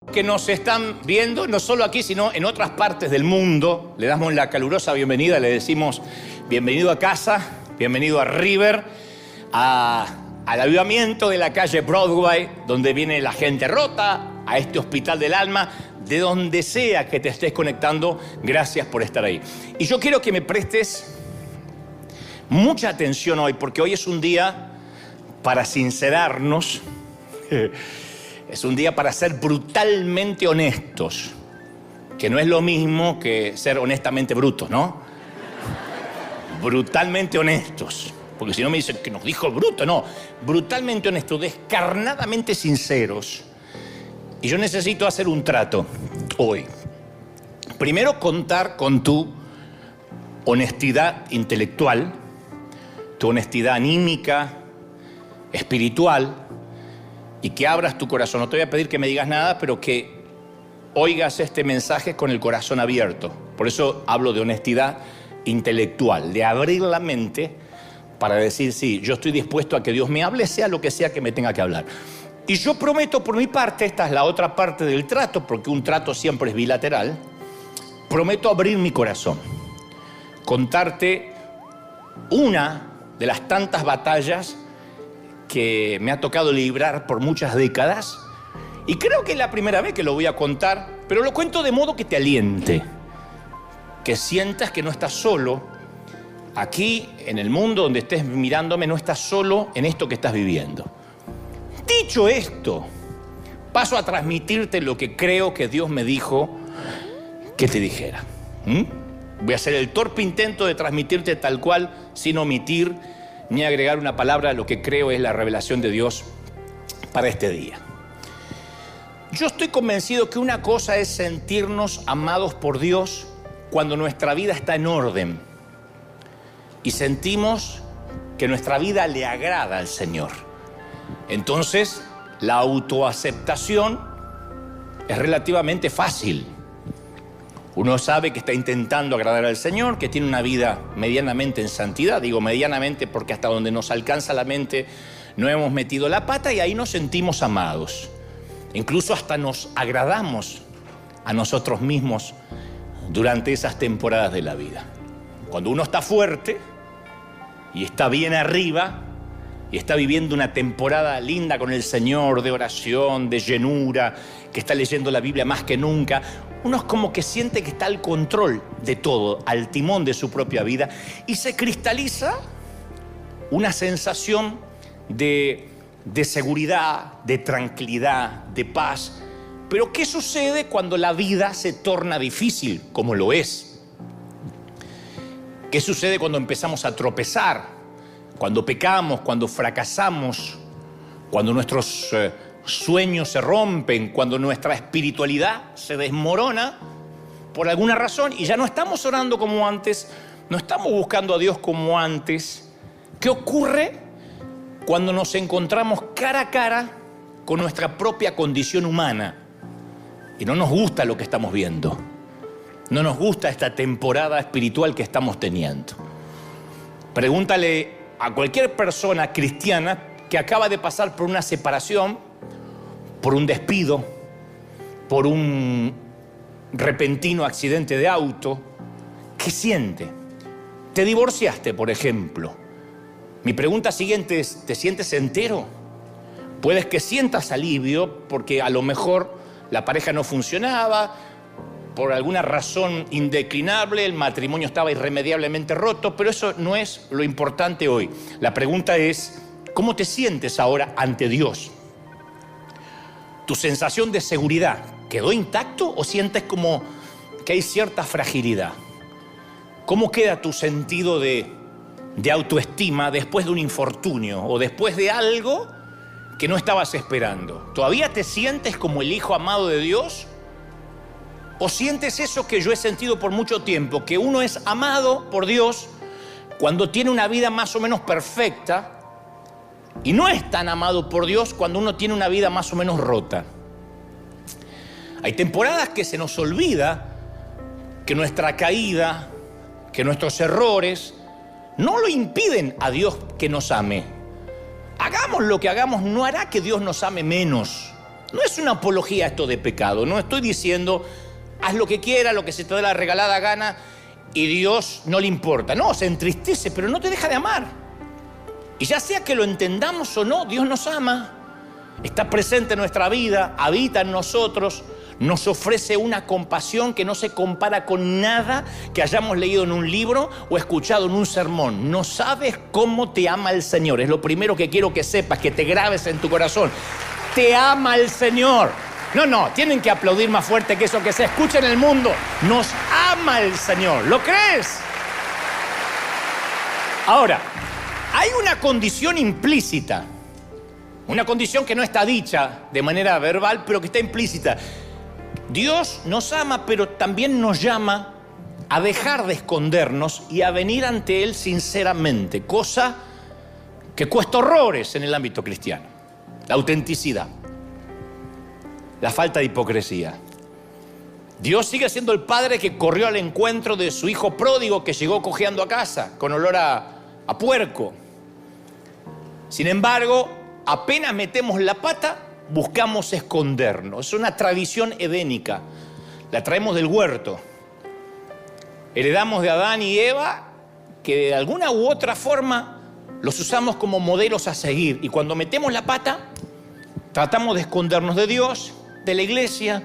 Que nos están viendo, no solo aquí, sino en otras partes del mundo. Le damos la calurosa bienvenida, le decimos bienvenido a casa, bienvenido a River, al avivamiento de la calle Broadway, donde viene la gente rota, a este hospital del alma, de donde sea que te estés conectando, gracias por estar ahí. Y yo quiero que me prestes mucha atención hoy, porque hoy es un día para sincerarnos. Es un día para ser brutalmente honestos, que no es lo mismo que ser honestamente brutos, ¿no? Brutalmente honestos, porque si no me dicen que nos dijo bruto, no. Brutalmente honestos, descarnadamente sinceros. Y yo necesito hacer un trato hoy. Primero, contar con tu honestidad intelectual, tu honestidad anímica, espiritual, y que abras tu corazón. No te voy a pedir que me digas nada, pero que oigas este mensaje con el corazón abierto. Por eso hablo de honestidad intelectual, de abrir la mente para decir, sí, yo estoy dispuesto a que Dios me hable, sea lo que sea que me tenga que hablar. Y yo prometo por mi parte, esta es la otra parte del trato, porque un trato siempre es bilateral, prometo abrir mi corazón, contarte una de las tantas batallas que me ha tocado librar por muchas décadas, y creo que es la primera vez que lo voy a contar, pero lo cuento de modo que te aliente, que sientas que no estás solo aquí en el mundo donde estés mirándome, no estás solo en esto que estás viviendo. Dicho esto, paso a transmitirte lo que creo que Dios me dijo que te dijera. Voy a hacer el torpe intento de transmitirte tal cual, sin omitir ni agregar una palabra a lo que creo es la revelación de Dios para este día. Yo estoy convencido que una cosa es sentirnos amados por Dios cuando nuestra vida está en orden y sentimos que nuestra vida le agrada al Señor. Entonces, la autoaceptación es relativamente fácil. Uno sabe que está intentando agradar al Señor, que tiene una vida medianamente en santidad. Digo medianamente porque hasta donde nos alcanza la mente no hemos metido la pata y ahí nos sentimos amados. Incluso hasta nos agradamos a nosotros mismos durante esas temporadas de la vida. Cuando uno está fuerte y está bien arriba y está viviendo una temporada linda con el Señor, de oración, de llenura, que está leyendo la Biblia más que nunca, uno es como que siente que está al control de todo, al timón de su propia vida, y se cristaliza una sensación de seguridad, de tranquilidad, de paz. Pero ¿qué sucede cuando la vida se torna difícil, como lo es? ¿Qué sucede cuando empezamos a tropezar? Cuando pecamos, cuando fracasamos, cuando nuestros sueños se rompen, cuando nuestra espiritualidad se desmorona por alguna razón y ya no estamos orando como antes, no estamos buscando a Dios como antes. ¿Qué ocurre cuando nos encontramos cara a cara con nuestra propia condición humana y no nos gusta lo que estamos viendo? No nos gusta esta temporada espiritual que estamos teniendo. Pregúntale a cualquier persona cristiana que acaba de pasar por una separación, por un despido, por un repentino accidente de auto. ¿Qué siente? Te divorciaste, por ejemplo. Mi pregunta siguiente es, ¿te sientes entero? Puedes que sientas alivio porque a lo mejor la pareja no funcionaba, por alguna razón indeclinable, el matrimonio estaba irremediablemente roto, pero eso no es lo importante hoy. La pregunta es, ¿cómo te sientes ahora ante Dios? ¿Tu sensación de seguridad quedó intacto o sientes como que hay cierta fragilidad? ¿Cómo queda tu sentido de autoestima después de un infortunio o después de algo que no estabas esperando? ¿Todavía te sientes como el hijo amado de Dios? ¿O sientes eso que yo he sentido por mucho tiempo, que uno es amado por Dios cuando tiene una vida más o menos perfecta y no es tan amado por Dios cuando uno tiene una vida más o menos rota? Hay temporadas que se nos olvida que nuestra caída, que nuestros errores no lo impiden a Dios que nos ame. Hagamos lo que hagamos, no hará que Dios nos ame menos. No es una apología esto de pecado. No estoy diciendo, haz lo que quieras, lo que se te dé la regalada gana y Dios no le importa. No, se entristece, pero no te deja de amar. Y ya sea que lo entendamos o no, Dios nos ama. Está presente en nuestra vida, habita en nosotros, nos ofrece una compasión que no se compara con nada que hayamos leído en un libro o escuchado en un sermón. No sabes cómo te ama el Señor. Es lo primero que quiero que sepas, que te grabes en tu corazón. Te ama el Señor. No, tienen que aplaudir más fuerte que eso, que se escucha en el mundo. Nos ama el Señor. ¿Lo crees? Ahora, hay una condición implícita. Una condición que no está dicha de manera verbal, pero que está implícita. Dios nos ama, pero también nos llama a dejar de escondernos y a venir ante Él sinceramente, cosa que cuesta horrores en el ámbito cristiano. La autenticidad, la falta de hipocresía. Dios sigue siendo el padre que corrió al encuentro de su hijo pródigo que llegó cojeando a casa, con olor a puerco. Sin embargo, apenas metemos la pata, buscamos escondernos. Es una tradición edénica. La traemos del huerto. Heredamos de Adán y Eva, que de alguna u otra forma los usamos como modelos a seguir. Y cuando metemos la pata, tratamos de escondernos de Dios, de la iglesia.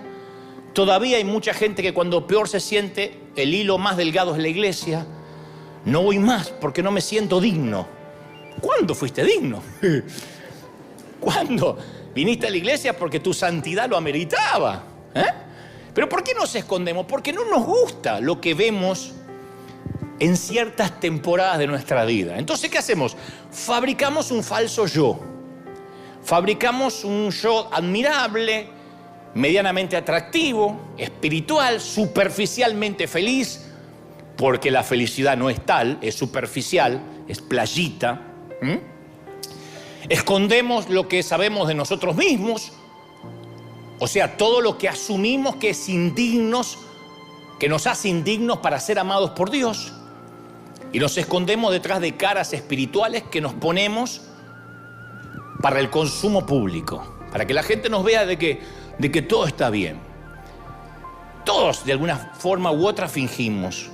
Todavía hay mucha gente que cuando peor se siente, el hilo más delgado es la iglesia. No voy más porque no me siento digno. ¿Cuándo fuiste digno? ¿Cuándo? Viniste a la iglesia porque tu santidad lo ameritaba. ¿Pero por qué nos escondemos? Porque no nos gusta lo que vemos en ciertas temporadas de nuestra vida. Entonces, ¿qué hacemos? Fabricamos un falso yo. Fabricamos un yo admirable, medianamente atractivo, espiritual, superficialmente feliz, porque la felicidad no es tal, es superficial, es playita. Escondemos lo que sabemos de nosotros mismos, o sea, todo lo que asumimos que es indignos, que nos hace indignos para ser amados por Dios. Y nos escondemos detrás de caras espirituales que nos ponemos para el consumo público, para que la gente nos vea de que todo está bien. Todos, de alguna forma u otra, fingimos.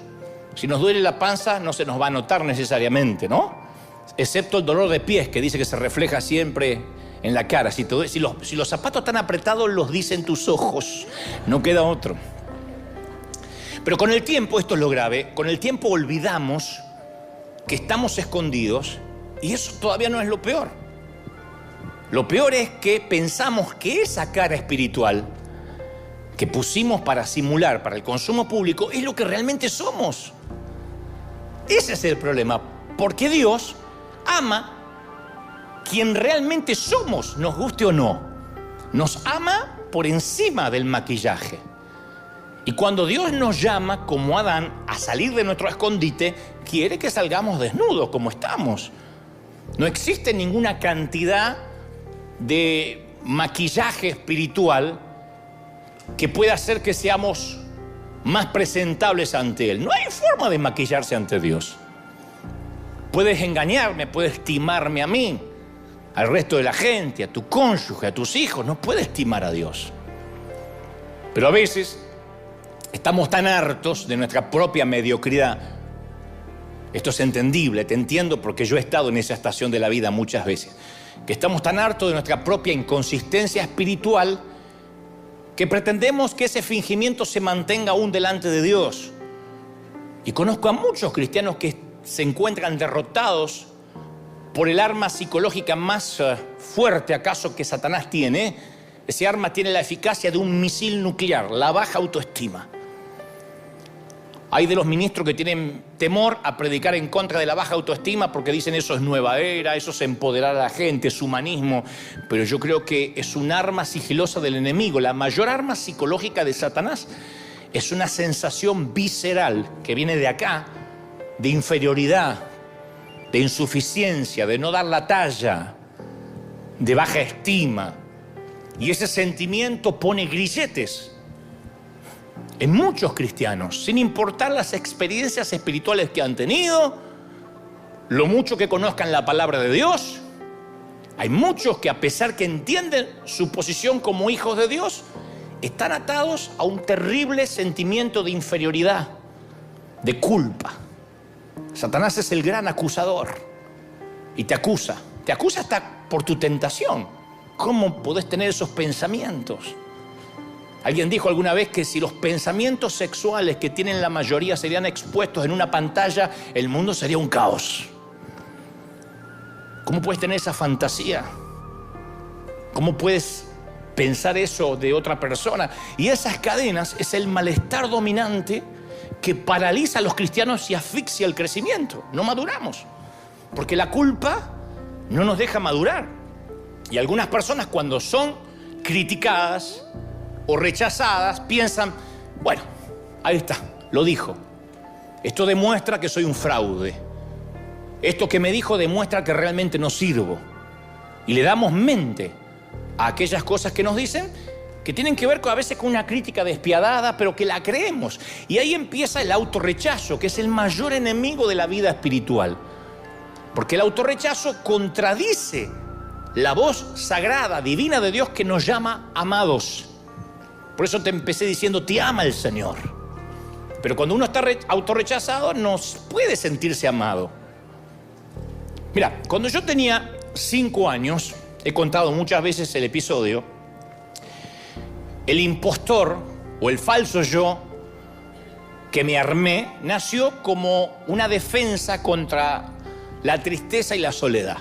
Si nos duele la panza, no se nos va a notar necesariamente, ¿no? Excepto el dolor de pies, que dice que se refleja siempre en la cara. Si los zapatos están apretados, los dicen tus ojos. No queda otro. Pero con el tiempo, esto es lo grave, con el tiempo olvidamos que estamos escondidos y eso todavía no es lo peor. Lo peor es que pensamos que esa cara espiritual que pusimos para simular, para el consumo público, es lo que realmente somos. Ese es el problema, porque Dios ama quien realmente somos, nos guste o no. Nos ama por encima del maquillaje. Y cuando Dios nos llama, como Adán, a salir de nuestro escondite, quiere que salgamos desnudos como estamos. No existe ninguna cantidad de maquillaje espiritual que pueda hacer que seamos más presentables ante Él. No hay forma de maquillarse ante Dios. Puedes engañarme, puedes timarme a mí, al resto de la gente, a tu cónyuge, a tus hijos. No puedes timar a Dios. Pero a veces estamos tan hartos de nuestra propia mediocridad. Esto es entendible, te entiendo porque yo he estado en esa estación de la vida muchas veces. Que estamos tan hartos de nuestra propia inconsistencia espiritual que pretendemos que ese fingimiento se mantenga aún delante de Dios. Y conozco a muchos cristianos que se encuentran derrotados por el arma psicológica más fuerte acaso que Satanás tiene. Ese arma tiene la eficacia de un misil nuclear, la baja autoestima. Hay de los ministros que tienen temor a predicar en contra de la baja autoestima porque dicen eso es nueva era, eso es empoderar a la gente, es humanismo. Pero yo creo que es un arma sigilosa del enemigo. La mayor arma psicológica de Satanás es una sensación visceral que viene de acá, de inferioridad, de insuficiencia, de no dar la talla, de baja estima. Y ese sentimiento pone grilletes en muchos cristianos, sin importar las experiencias espirituales que han tenido, lo mucho que conozcan la palabra de Dios Hay muchos que, a pesar que entienden su posición como hijos de Dios, están atados a un terrible sentimiento de inferioridad, de culpa. Satanás es el gran acusador y te acusa hasta por tu tentación. ¿Cómo podés tener esos pensamientos? Alguien dijo alguna vez que si los pensamientos sexuales que tienen la mayoría serían expuestos en una pantalla, el mundo sería un caos. ¿Cómo puedes tener esa fantasía? ¿Cómo puedes pensar eso de otra persona? Y esas cadenas es el malestar dominante que paraliza a los cristianos y asfixia el crecimiento. No maduramos, porque la culpa no nos deja madurar. Y algunas personas, cuando son criticadas o rechazadas, piensan, bueno, ahí está, lo dijo. Esto demuestra que soy un fraude. Esto que me dijo demuestra que realmente no sirvo. Y le damos mente a aquellas cosas que nos dicen, que tienen que ver a veces con una crítica despiadada, pero que la creemos. Y ahí empieza el autorrechazo, que es el mayor enemigo de la vida espiritual. Porque el autorrechazo contradice la voz sagrada, divina de Dios, que nos llama amados. Por eso te empecé diciendo, te ama el Señor. Pero cuando uno está autorrechazado, no puede sentirse amado. Mira, cuando yo tenía 5 años, he contado muchas veces el episodio, el impostor o el falso yo que me armé nació como una defensa contra la tristeza y la soledad.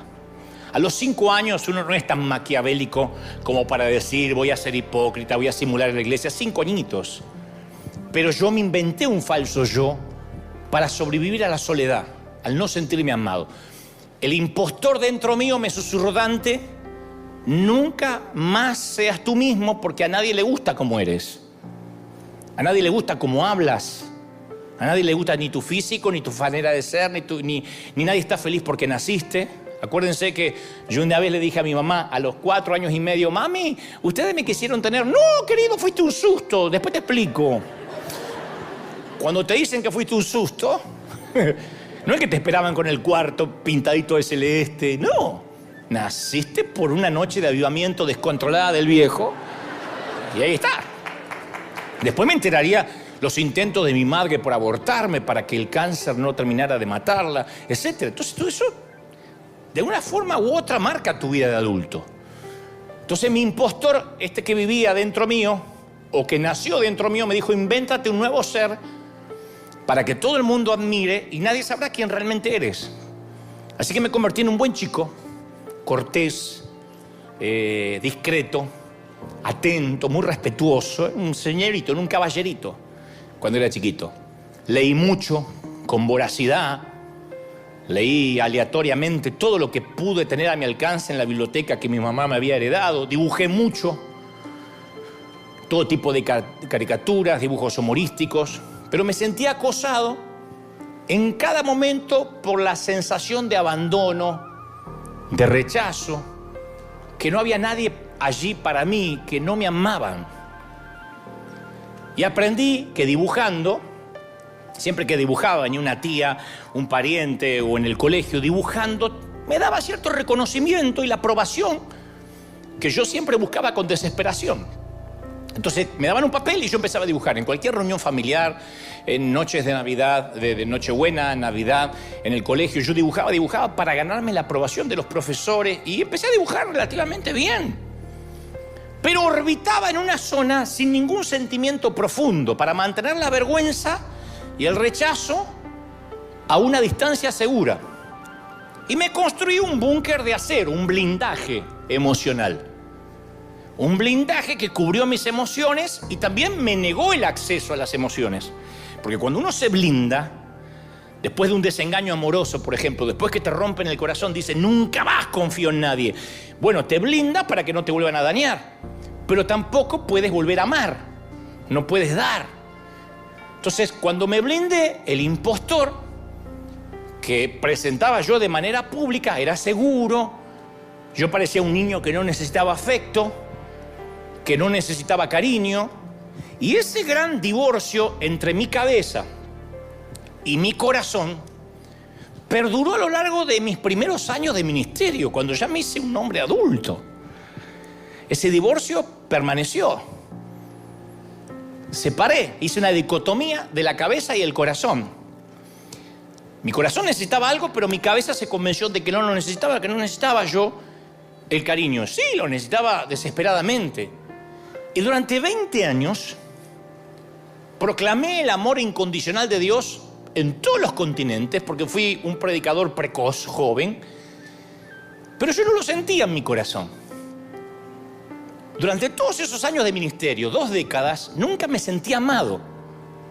A los 5 años uno no es tan maquiavélico como para decir voy a ser hipócrita, voy a simular en la iglesia. 5 añitos. Pero yo me inventé un falso yo para sobrevivir a la soledad, al no sentirme amado. El impostor dentro mío me susurró, Dante, nunca más seas tú mismo, porque a nadie le gusta como eres. A nadie le gusta cómo hablas. A nadie le gusta ni tu físico, ni tu manera de ser, ni nadie está feliz porque naciste. Acuérdense que yo una vez le dije a mi mamá a los 4 años y medio, mami, ¿ustedes me quisieron tener? No, querido, fuiste un susto, después te explico. Cuando te dicen que fuiste un susto, no es que te esperaban con el cuarto pintadito de celeste, no. Naciste por una noche de avivamiento descontrolada del viejo y ahí está. Después me enteraría los intentos de mi madre por abortarme para que el cáncer no terminara de matarla, etc. Entonces todo eso, de una forma u otra, marca tu vida de adulto. Entonces mi impostor, que vivía dentro mío, o que nació dentro mío, me dijo, invéntate un nuevo ser para que todo el mundo admire y nadie sabrá quién realmente eres. Así que me convertí en un buen chico, cortés, discreto, atento, muy respetuoso, un señorito, un caballerito, cuando era chiquito. Leí mucho, con voracidad, leí aleatoriamente todo lo que pude tener a mi alcance en la biblioteca que mi mamá me había heredado, dibujé mucho, todo tipo de caricaturas, dibujos humorísticos, pero me sentía acosado en cada momento por la sensación de abandono, de rechazo, que no había nadie allí para mí, que no me amaban. Y aprendí que dibujando, siempre que dibujaba, venía una tía, un pariente o en el colegio, dibujando, me daba cierto reconocimiento y la aprobación que yo siempre buscaba con desesperación. Entonces me daban un papel y yo empezaba a dibujar en cualquier reunión familiar, en noches de Navidad, de Nochebuena, Navidad, en el colegio. Yo dibujaba para ganarme la aprobación de los profesores y empecé a dibujar relativamente bien. Pero orbitaba en una zona sin ningún sentimiento profundo para mantener la vergüenza y el rechazo a una distancia segura. Y me construí un búnker de acero, un blindaje emocional. Un blindaje que cubrió mis emociones y también me negó el acceso a las emociones. Porque cuando uno se blinda, después de un desengaño amoroso, por ejemplo, después que te rompen el corazón, dice, nunca más confío en nadie. Bueno, te blinda para que no te vuelvan a dañar, pero tampoco puedes volver a amar, no puedes dar. Entonces, cuando me blindé, el impostor que presentaba yo de manera pública era seguro. Yo parecía un niño que no necesitaba afecto, que no necesitaba cariño. Y ese gran divorcio entre mi cabeza y mi corazón perduró a lo largo de mis primeros años de ministerio, cuando ya me hice un hombre adulto. Ese divorcio permaneció. Separé, hice una dicotomía de la cabeza y el corazón. Mi corazón necesitaba algo, pero mi cabeza se convenció de que no lo necesitaba, que no necesitaba yo el cariño. Sí, lo necesitaba desesperadamente. Y durante 20 años proclamé el amor incondicional de Dios en todos los continentes, porque fui un predicador precoz, joven, pero yo no lo sentía en mi corazón. Durante todos esos años de ministerio, 2 décadas, nunca me sentí amado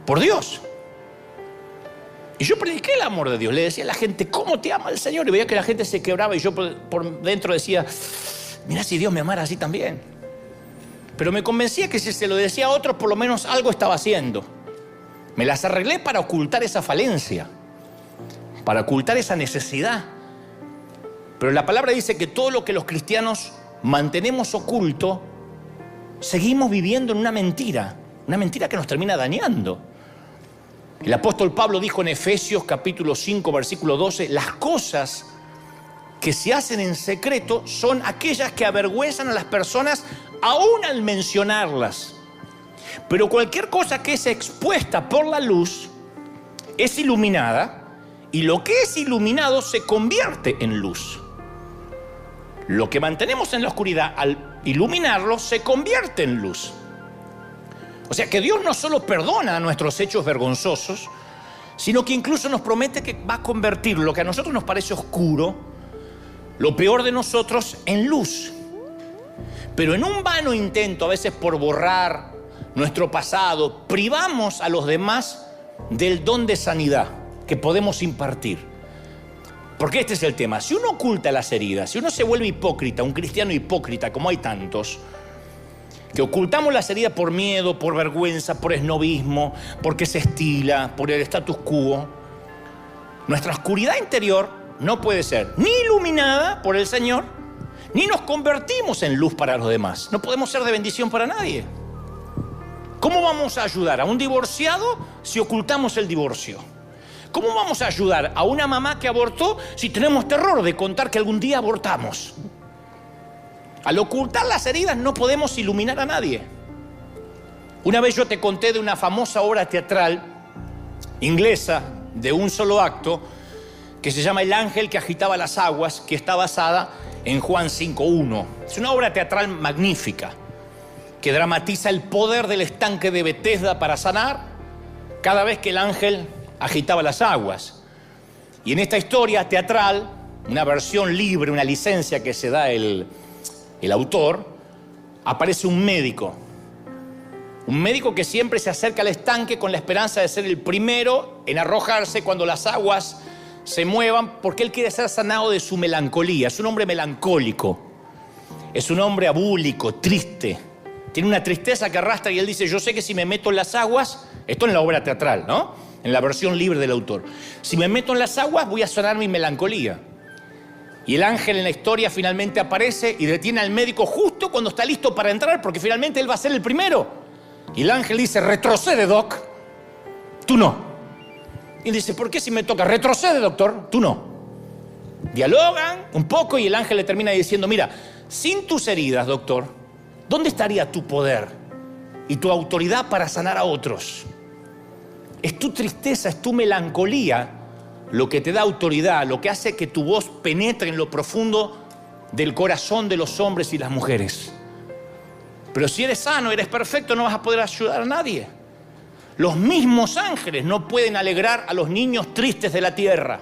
por Dios. Y yo prediqué el amor de Dios. Le decía a la gente, ¿cómo te ama el Señor? Y veía que la gente se quebraba y yo por dentro decía, mirá si Dios me amara así también. Pero me convencía que si se lo decía a otros, por lo menos algo estaba haciendo. Me las arreglé para ocultar esa falencia, para ocultar esa necesidad. Pero la palabra dice que todo lo que los cristianos mantenemos oculto, seguimos viviendo en una mentira que nos termina dañando. El apóstol Pablo dijo en Efesios capítulo 5, versículo 12, las cosas que se hacen en secreto son aquellas que avergüenzan a las personas aún al mencionarlas. Pero cualquier cosa que es expuesta por la luz es iluminada, y lo que es iluminado se convierte en luz. Lo que mantenemos en la oscuridad, al iluminarlo, se convierte en luz. O sea que Dios no solo perdona nuestros hechos vergonzosos, sino que incluso nos promete que va a convertir lo que a nosotros nos parece oscuro, lo peor de nosotros, en luz. Pero en un vano intento, a veces por borrar nuestro pasado, privamos a los demás del don de sanidad que podemos impartir. Porque este es el tema. Si uno oculta las heridas, si uno se vuelve hipócrita, un cristiano hipócrita, como hay tantos, que ocultamos las heridas por miedo, por vergüenza, por esnobismo, porque se estila, por el status quo, nuestra oscuridad interior no puede ser ni iluminada por el Señor, ni nos convertimos en luz para los demás. No podemos ser de bendición para nadie. ¿Cómo vamos a ayudar a un divorciado si ocultamos el divorcio? ¿Cómo vamos a ayudar a una mamá que abortó si tenemos terror de contar que algún día abortamos? Al ocultar las heridas no podemos iluminar a nadie. Una vez yo te conté de una famosa obra teatral inglesa de un solo acto que se llama El ángel que agitaba las aguas, que está basada en Juan 5:1. Es una obra teatral magnífica que dramatiza el poder del estanque de Betesda para sanar cada vez que el ángel agitaba las aguas. Y en esta historia teatral, una versión libre, una licencia que se da el autor, aparece un médico que siempre se acerca al estanque con la esperanza de ser el primero en arrojarse cuando las aguas se muevan, porque él quiere ser sanado de su melancolía. Es un hombre melancólico, es un hombre abúlico, triste, tiene una tristeza que arrastra, y él dice, yo sé que si me meto en las aguas, esto en la obra teatral, ¿no? En la versión libre del autor, si me meto en las aguas voy a sanar mi melancolía. Y el ángel en la historia finalmente aparece y detiene al médico justo cuando está listo para entrar, porque finalmente él va a ser el primero. Y el ángel dice, retrocede, doc, tú no. Y él dice, ¿por qué si me toca? Retrocede, doctor, tú no. Dialogan un poco y el ángel le termina diciendo, mira, sin tus heridas, doctor, ¿dónde estaría tu poder y tu autoridad para sanar a otros? Es tu tristeza, es tu melancolía lo que te da autoridad, lo que hace que tu voz penetre en lo profundo del corazón de los hombres y las mujeres. Pero si eres sano, eres perfecto, no vas a poder ayudar a nadie. Los mismos ángeles no pueden alegrar a los niños tristes de la tierra,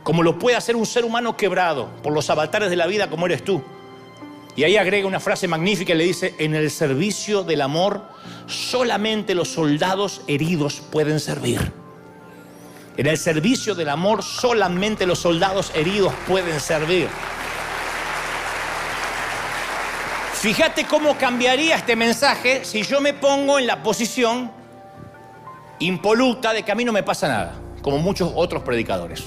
como lo puede hacer un ser humano quebrado por los avatares de la vida como eres tú. Y ahí agrega una frase magnífica y le dice, en el servicio del amor solamente los soldados heridos pueden servir. En el servicio del amor solamente los soldados heridos pueden servir. Fíjate cómo cambiaría este mensaje si yo me pongo en la posición impoluta de que a mí no me pasa nada, como muchos otros predicadores.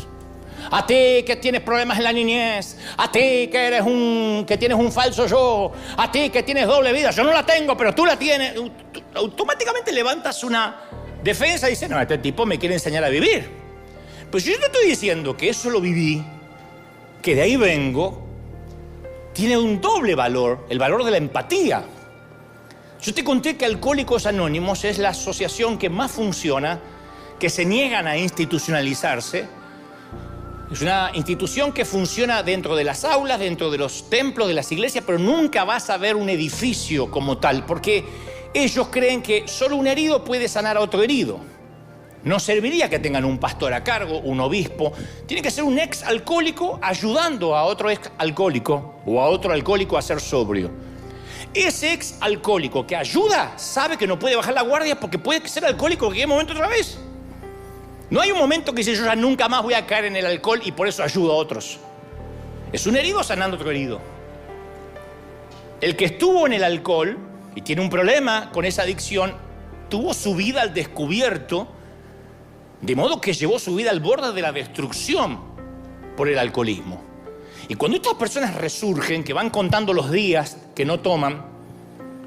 A ti que tienes problemas en la niñez, a ti que tienes un falso yo, a ti que tienes doble vida, yo no la tengo, pero tú la tienes. Automáticamente levantas una defensa y dices, no, este tipo me quiere enseñar a vivir. Pues yo te estoy diciendo que eso lo viví, que de ahí vengo, tiene un doble valor, el valor de la empatía. Yo te conté que Alcohólicos Anónimos es la asociación que más funciona, que se niegan a institucionalizarse. Es una institución que funciona dentro de las aulas, dentro de los templos, de las iglesias, pero nunca vas a ver un edificio como tal, porque ellos creen que solo un herido puede sanar a otro herido. No serviría que tengan un pastor a cargo, un obispo. Tiene que ser un ex alcohólico ayudando a otro ex alcohólico o a otro alcohólico a ser sobrio. Ese ex alcohólico que ayuda sabe que no puede bajar la guardia porque puede ser alcohólico en cualquier momento otra vez. No hay un momento que dice yo ya nunca más voy a caer en el alcohol y por eso ayudo a otros. Es un herido sanando a otro herido. El que estuvo en el alcohol y tiene un problema con esa adicción, tuvo su vida al descubierto, de modo que llevó su vida al borde de la destrucción por el alcoholismo. Y cuando estas personas resurgen, que van contando los días que no toman,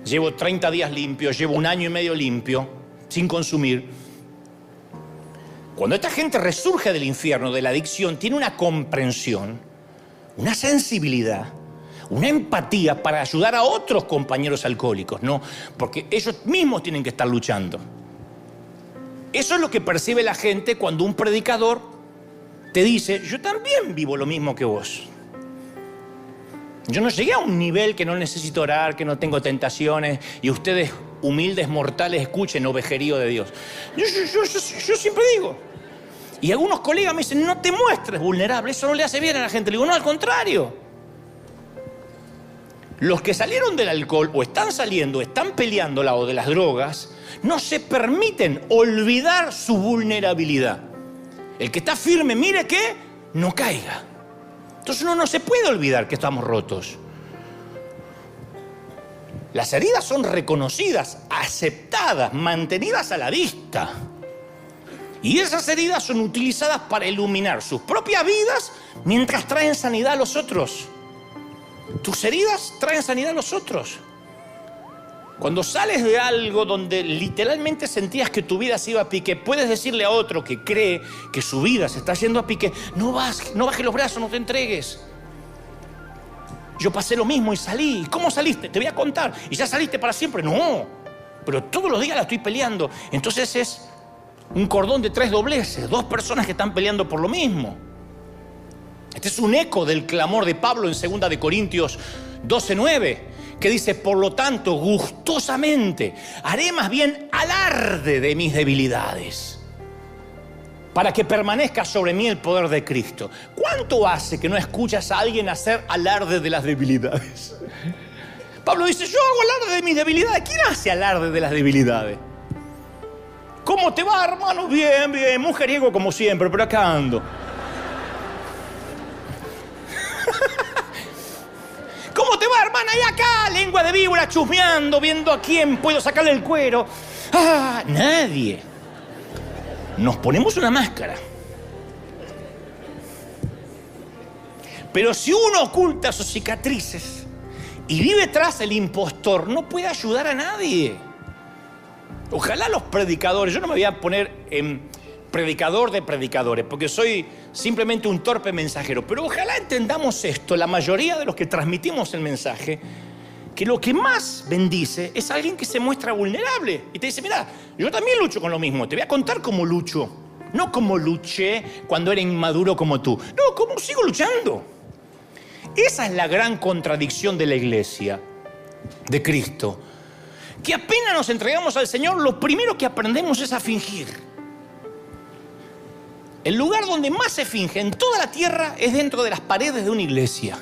llevo 30 días limpios, llevo 1 año y medio limpio, sin consumir. Cuando esta gente resurge del infierno, de la adicción, tiene una comprensión, una sensibilidad, una empatía para ayudar a otros compañeros alcohólicos, ¿no? Porque ellos mismos tienen que estar luchando. Eso es lo que percibe la gente cuando un predicador te dice, yo también vivo lo mismo que vos. Yo no llegué a un nivel que no necesito orar, que no tengo tentaciones, y ustedes, humildes mortales, escuchen ovejerío de Dios. Yo siempre digo. Y algunos colegas me dicen, no te muestres vulnerable, eso no le hace bien a la gente. Le digo, no, al contrario. Los que salieron del alcohol, o están saliendo, están peleando al lado de las drogas, no se permiten olvidar su vulnerabilidad. El que está firme, mire que no caiga. Entonces uno no se puede olvidar que estamos rotos. Las heridas son reconocidas, aceptadas, mantenidas a la vista. Y esas heridas son utilizadas para iluminar sus propias vidas mientras traen sanidad a los otros. Tus heridas traen sanidad a los otros. Cuando sales de algo donde literalmente sentías que tu vida se iba a pique, puedes decirle a otro que cree que su vida se está yendo a pique, no bajes los brazos, no te entregues. Yo pasé lo mismo y salí. ¿Cómo saliste? Te voy a contar. ¿Y ya saliste para siempre? No, pero todos los días la estoy peleando. Entonces es un cordón de 3 dobleces, 2 personas que están peleando por lo mismo. Este es un eco del clamor de Pablo en 2 de Corintios 12:9. Que dice, por lo tanto, gustosamente haré más bien alarde de mis debilidades, para que permanezca sobre mí el poder de Cristo. ¿Cuánto hace que no escuchas a alguien hacer alarde de las debilidades? Pablo dice, yo hago alarde de mis debilidades. ¿Quién hace alarde de las debilidades? ¿Cómo te va, hermano? Bien, bien, mujeriego como siempre, pero acá ando. ¿Cómo te va, hermana? Y acá, lengua de víbora, chusmeando, viendo a quién puedo sacarle el cuero. Ah, nadie. Nos ponemos una máscara. Pero si uno oculta sus cicatrices y vive tras el impostor, no puede ayudar a nadie. Ojalá los predicadores, yo no me voy a poner en predicador de predicadores, porque soy simplemente un torpe mensajero, pero ojalá entendamos esto, la mayoría de los que transmitimos el mensaje, que lo que más bendice es alguien que se muestra vulnerable y te dice, mira, yo también lucho con lo mismo, te voy a contar cómo lucho, no cómo luché cuando era inmaduro como tú, no, cómo sigo luchando. Esa es la gran contradicción de la iglesia, de Cristo, que apenas nos entregamos al Señor, lo primero que aprendemos es a fingir. El lugar donde más se finge en toda la tierra es dentro de las paredes de una iglesia.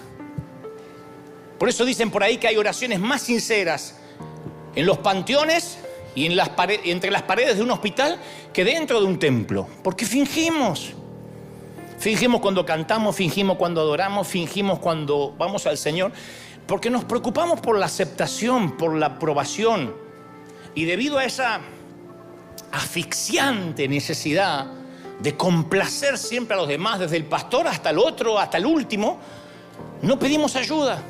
Por eso dicen por ahí que hay oraciones más sinceras en los panteones y entre las paredes de un hospital que dentro de un templo. Porque fingimos. Fingimos cuando cantamos, fingimos cuando adoramos, fingimos cuando vamos al Señor. Porque nos preocupamos por la aceptación, por la aprobación. Y debido a esa asfixiante necesidad de complacer siempre a los demás, desde el pastor hasta el otro, hasta el último, no pedimos ayuda.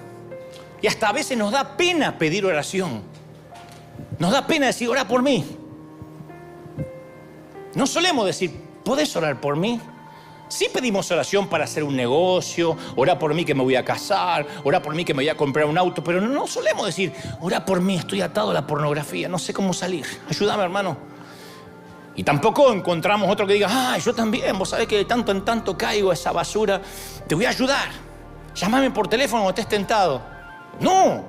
Y hasta a veces nos da pena pedir oración. Nos da pena decir, ora por mí. No solemos decir, ¿podés orar por mí? Sí pedimos oración para hacer un negocio, ora por mí que me voy a casar, ora por mí que me voy a comprar un auto, pero no solemos decir, ora por mí, estoy atado a la pornografía, no sé cómo salir, ayúdame, hermano. Y tampoco encontramos otro que diga, yo también, vos sabés que de tanto en tanto caigo a esa basura, te voy a ayudar, llámame por teléfono cuando estés tentado. No,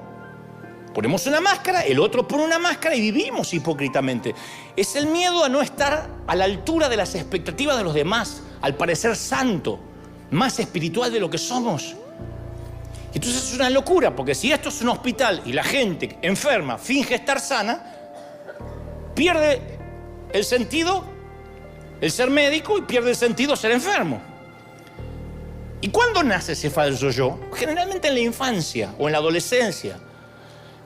ponemos una máscara, el otro pone una máscara y vivimos hipócritamente. Es el miedo a no estar a la altura de las expectativas de los demás, al parecer santo, más espiritual de lo que somos. Entonces es una locura, porque si esto es un hospital y la gente enferma finge estar sana, pierde el sentido el ser médico y pierde el sentido ser enfermo. ¿Y cuándo nace ese falso yo? Generalmente en la infancia o en la adolescencia.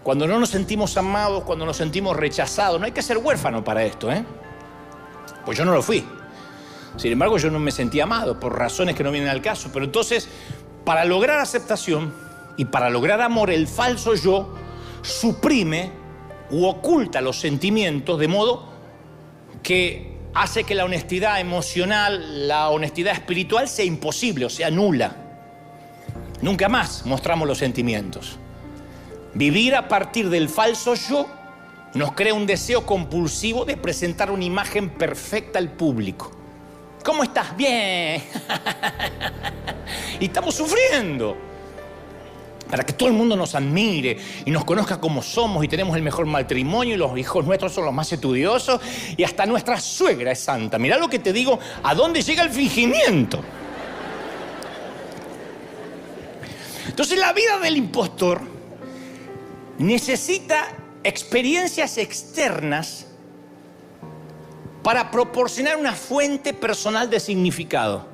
Cuando no nos sentimos amados, cuando nos sentimos rechazados. No hay que ser huérfano para esto, Pues yo no lo fui. Sin embargo, yo no me sentí amado por razones que no vienen al caso. Pero entonces, para lograr aceptación y para lograr amor, el falso yo suprime u oculta los sentimientos de modo que hace que la honestidad emocional, la honestidad espiritual sea imposible, o sea, nula. Nunca más mostramos los sentimientos. Vivir a partir del falso yo nos crea un deseo compulsivo de presentar una imagen perfecta al público. ¿Cómo estás? Bien. Y estamos sufriendo para que todo el mundo nos admire y nos conozca como somos y tenemos el mejor matrimonio y los hijos nuestros son los más estudiosos y hasta nuestra suegra es santa. Mirá lo que te digo, ¿a dónde llega el fingimiento? Entonces la vida del impostor necesita experiencias externas para proporcionar una fuente personal de significado.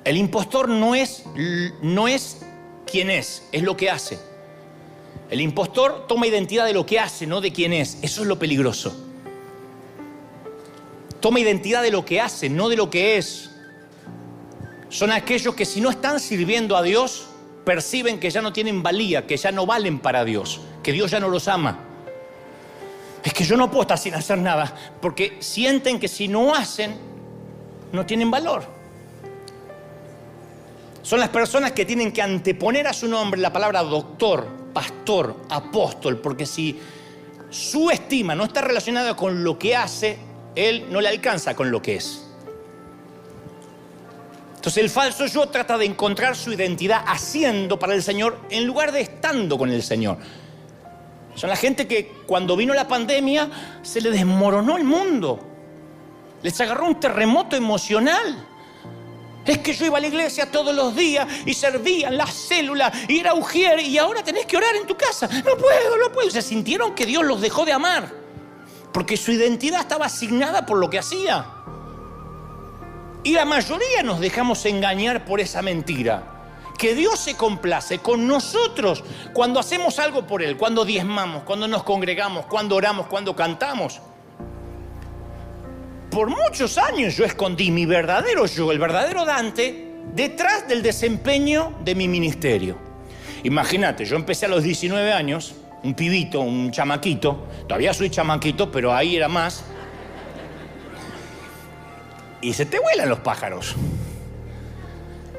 El impostor no es quién es lo que hace. El impostor toma identidad de lo que hace, no de quién es. Eso es lo peligroso. Toma identidad de lo que hace, no de lo que es. Son aquellos que si no están sirviendo a Dios, perciben que ya no tienen valía, que ya no valen para Dios, que Dios ya no los ama. Es que yo no puedo estar sin hacer nada, porque sienten que si no hacen, no tienen valor. Son las personas que tienen que anteponer a su nombre la palabra doctor, pastor, apóstol, porque si su estima no está relacionada con lo que hace, él no le alcanza con lo que es. Entonces el falso yo trata de encontrar su identidad haciendo para el Señor en lugar de estando con el Señor. Son la gente que cuando vino la pandemia se le desmoronó el mundo. Les agarró un terremoto emocional. Es que yo iba a la iglesia todos los días y servía en las células y era ujier y ahora tenés que orar en tu casa. No puedo. Se sintieron que Dios los dejó de amar porque su identidad estaba asignada por lo que hacía. Y la mayoría nos dejamos engañar por esa mentira. Que Dios se complace con nosotros cuando hacemos algo por Él, cuando diezmamos, cuando nos congregamos, cuando oramos, cuando cantamos. Por muchos años yo escondí mi verdadero yo, el verdadero Dante, detrás del desempeño de mi ministerio. Imagínate, yo empecé a los 19 años, un pibito, un chamaquito, todavía soy chamaquito, pero ahí era más. Y se te vuelan los pájaros.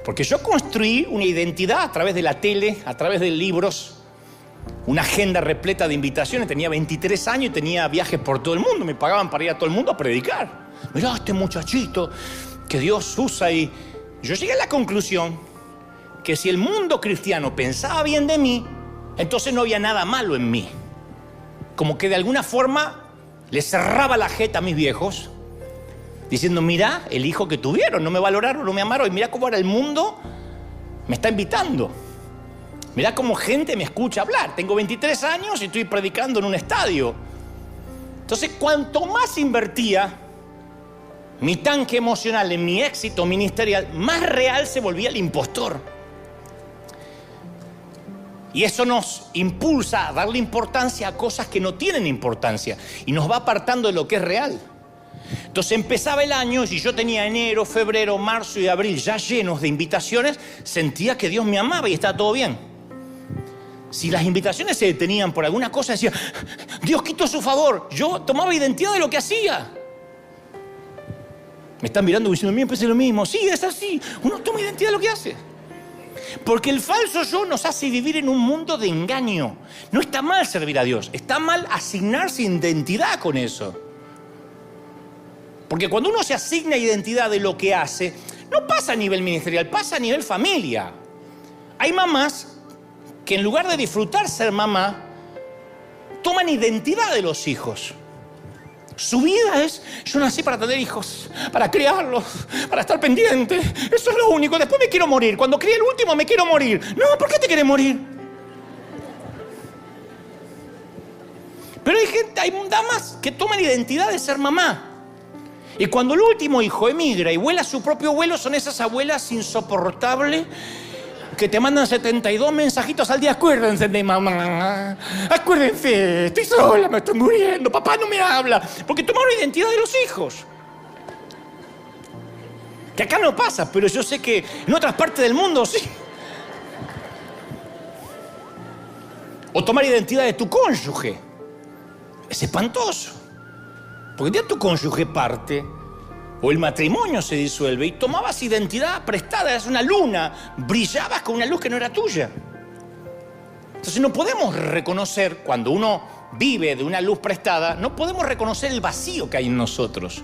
Porque yo construí una identidad a través de la tele, a través de libros, una agenda repleta de invitaciones. Tenía 23 años y tenía viajes por todo el mundo. Me pagaban para ir a todo el mundo a predicar. Mirá este muchachito que Dios usa. Y yo llegué a la conclusión que si el mundo cristiano pensaba bien de mí, entonces no había nada malo en mí. Como que de alguna forma le cerraba la jeta a mis viejos, diciendo, mirá el hijo que tuvieron, no me valoraron, no me amaron, y mirá cómo ahora el mundo me está invitando. Mirá cómo gente me escucha hablar. Tengo 23 años y estoy predicando en un estadio. Entonces, cuanto más invertía mi tanque emocional en mi éxito ministerial, más real se volvía el impostor. Y eso nos impulsa a darle importancia a cosas que no tienen importancia y nos va apartando de lo que es real. Entonces empezaba el año y yo tenía enero, febrero, marzo y abril ya llenos de invitaciones, sentía que Dios me amaba y estaba todo bien. Si las invitaciones se detenían por alguna cosa, decía, Dios quitó su favor. Yo tomaba identidad de lo que hacía. Me están mirando diciendo, a mí me parece lo mismo. Sí, es así. Uno toma identidad de lo que hace. Porque el falso yo nos hace vivir en un mundo de engaño. No está mal servir a Dios, está mal asignarse identidad con eso. Porque cuando uno se asigna identidad de lo que hace, no pasa a nivel ministerial, pasa a nivel familia. Hay mamás que en lugar de disfrutar ser mamá, toman identidad de los hijos. Su vida es, yo nací para tener hijos, para criarlos, para estar pendiente. Eso es lo único. Después me quiero morir. Cuando críe el último me quiero morir. No, ¿por qué te quieres morir? Pero hay damas que toman identidad de ser mamá. Y cuando el último hijo emigra y vuela a su propio vuelo, son esas abuelas insoportables que te mandan 72 mensajitos al día. Acuérdense de mamá, acuérdense, estoy sola, me estoy muriendo, papá no me habla. Porque tomaron identidad de los hijos. Que acá no pasa, pero yo sé que en otras partes del mundo sí. O tomar identidad de tu cónyuge. Es espantoso. Porque ya tu cónyuge parte, o el matrimonio se disuelve y tomabas identidad prestada, eras una luna, brillabas con una luz que no era tuya. Entonces no podemos reconocer, cuando uno vive de una luz prestada, no podemos reconocer el vacío que hay en nosotros.